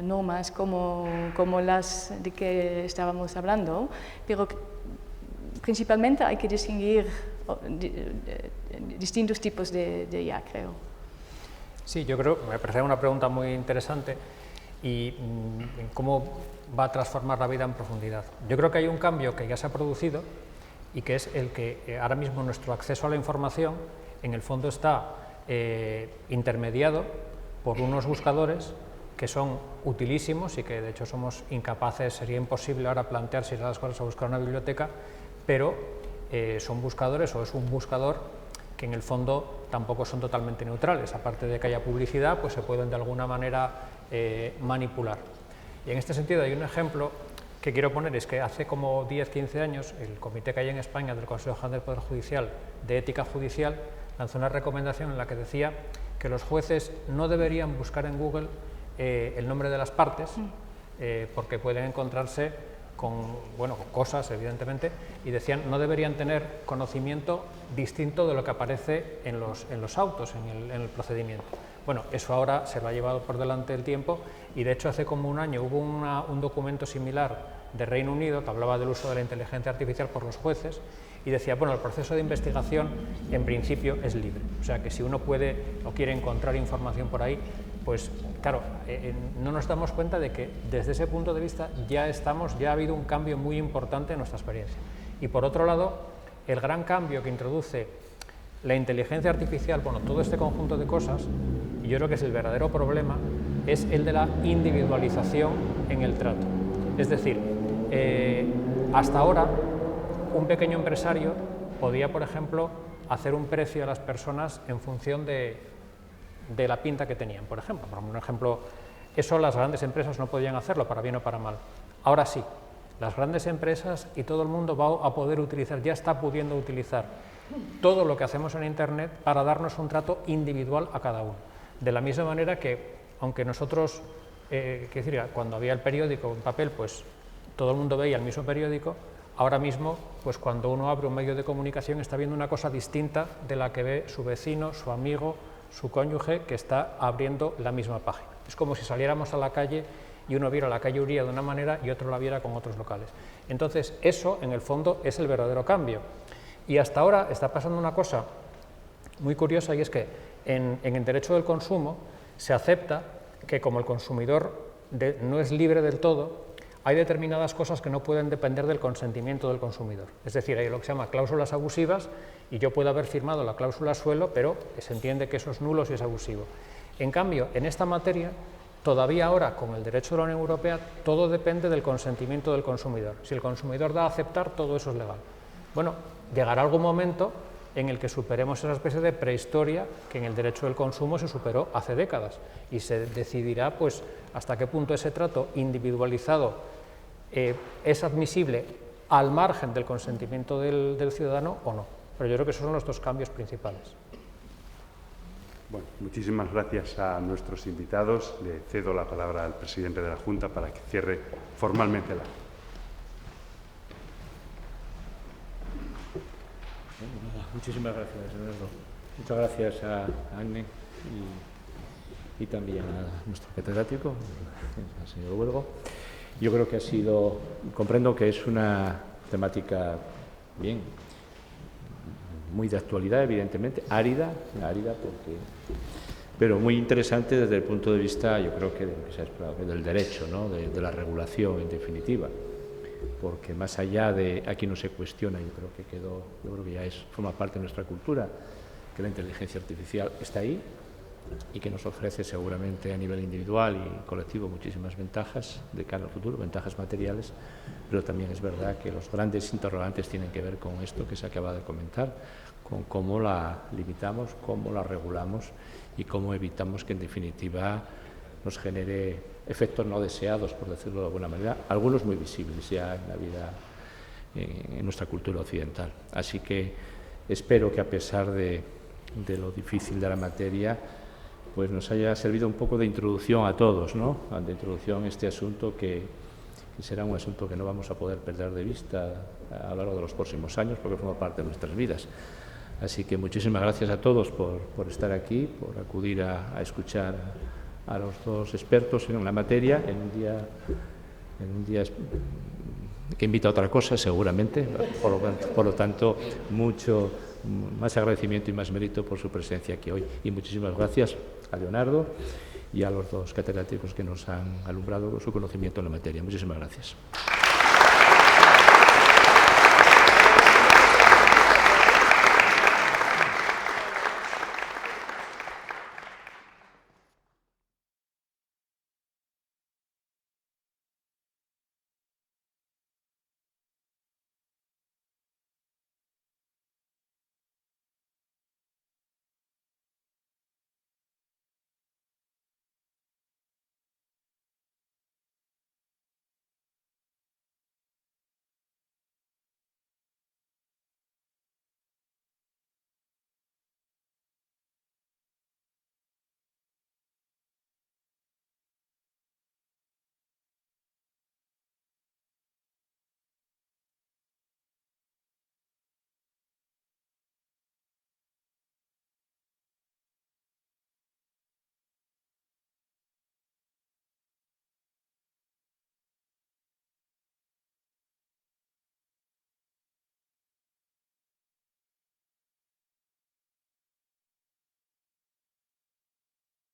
normas como las de que estábamos hablando, pero principalmente hay que distinguir distintos tipos de IA, creo. Sí, yo creo, me parece una pregunta muy interesante y cómo va a transformar la vida en profundidad. Yo creo que hay un cambio que ya se ha producido y que es el que ahora mismo nuestro acceso a la información en el fondo está intermediado por unos buscadores que son utilísimos y que de hecho somos incapaces, sería imposible ahora plantearse ir a las cosas a buscar una biblioteca, pero son buscadores o es un buscador que en el fondo tampoco son totalmente neutrales. Aparte de que haya publicidad, pues se pueden de alguna manera manipular. Y en este sentido hay un ejemplo que quiero poner, es que hace como 10-15 años el comité que hay en España del Consejo General del Poder Judicial de Ética Judicial lanzó una recomendación en la que decía que los jueces no deberían buscar en Google el nombre de las partes, porque pueden encontrarse con cosas, evidentemente, y decían no deberían tener conocimiento distinto de lo que aparece en los autos, en el procedimiento. Bueno, eso ahora se lo ha llevado por delante el tiempo y de hecho hace como un año hubo un documento similar de Reino Unido que hablaba del uso de la inteligencia artificial por los jueces y decía, bueno, el proceso de investigación en principio es libre, o sea que si uno puede o quiere encontrar información por ahí, pues claro, no nos damos cuenta de que desde ese punto de vista ya ha habido un cambio muy importante en nuestra experiencia. Y por otro lado, el gran cambio que introduce la inteligencia artificial, bueno, todo este conjunto de cosas, y yo creo que es el verdadero problema, es el de la individualización en el trato. Es decir, hasta ahora un pequeño empresario podía, por ejemplo, hacer un precio a las personas en función de la pinta que tenían, por ejemplo. Por un ejemplo, eso las grandes empresas no podían hacerlo, para bien o para mal. Ahora sí, las grandes empresas y todo el mundo va a poder utilizar, ya está pudiendo utilizar todo lo que hacemos en Internet para darnos un trato individual a cada uno. De la misma manera que, aunque nosotros, cuando había el periódico en papel, pues todo el mundo veía el mismo periódico, ahora mismo, pues cuando uno abre un medio de comunicación está viendo una cosa distinta de la que ve su vecino, su amigo, su cónyuge, que está abriendo la misma página. Es como si saliéramos a la calle y uno viera la calle Uría de una manera y otro la viera con otros locales. Entonces, eso, en el fondo, es el verdadero cambio. Y hasta ahora está pasando una cosa muy curiosa, y es que en el derecho del consumo se acepta que como el consumidor no es libre del todo, hay determinadas cosas que no pueden depender del consentimiento del consumidor. Es decir, hay lo que se llama cláusulas abusivas y yo puedo haber firmado la cláusula suelo, pero se entiende que eso es nulo si es abusivo. En cambio, en esta materia, todavía ahora, con el derecho de la Unión Europea, todo depende del consentimiento del consumidor. Si el consumidor da a aceptar, todo eso es legal. Bueno, llegará algún momento en el que superemos esa especie de prehistoria que en el derecho del consumo se superó hace décadas y se decidirá pues hasta qué punto ese trato individualizado es admisible al margen del consentimiento del ciudadano o no. Pero yo creo que esos son los dos cambios principales. Bueno, muchísimas gracias a nuestros invitados. Le cedo la palabra al presidente de la Junta para que cierre formalmente la. Muchísimas gracias, Leonardo. Muchas gracias a Agne y también a nuestro catedrático, al señor Huelgo. Yo creo que comprendo que es una temática muy de actualidad, evidentemente, árida pero muy interesante desde el punto de vista, yo creo que del derecho, ¿no? de la regulación en definitiva. Porque más allá de, aquí no se cuestiona, yo creo que ya forma parte de nuestra cultura, que la inteligencia artificial está ahí y que nos ofrece seguramente a nivel individual y colectivo muchísimas ventajas de cara al futuro, ventajas materiales, pero también es verdad que los grandes interrogantes tienen que ver con esto que se acaba de comentar, con cómo la limitamos, cómo la regulamos y cómo evitamos que en definitiva nos genere efectos no deseados, por decirlo de alguna manera, algunos muy visibles ya en la vida, en nuestra cultura occidental. Así que espero que a pesar de lo difícil de la materia, pues nos haya servido un poco de introducción a todos, ¿no? De introducción a este asunto que será un asunto que no vamos a poder perder de vista a lo largo de los próximos años porque forma parte de nuestras vidas. Así que muchísimas gracias a todos por estar aquí, por acudir a escuchar a los dos expertos en la materia, en un día que invita a otra cosa seguramente, por lo tanto mucho más agradecimiento y más mérito por su presencia aquí hoy. Y muchísimas gracias a Leonardo y a los dos catedráticos que nos han alumbrado con su conocimiento en la materia. Muchísimas gracias.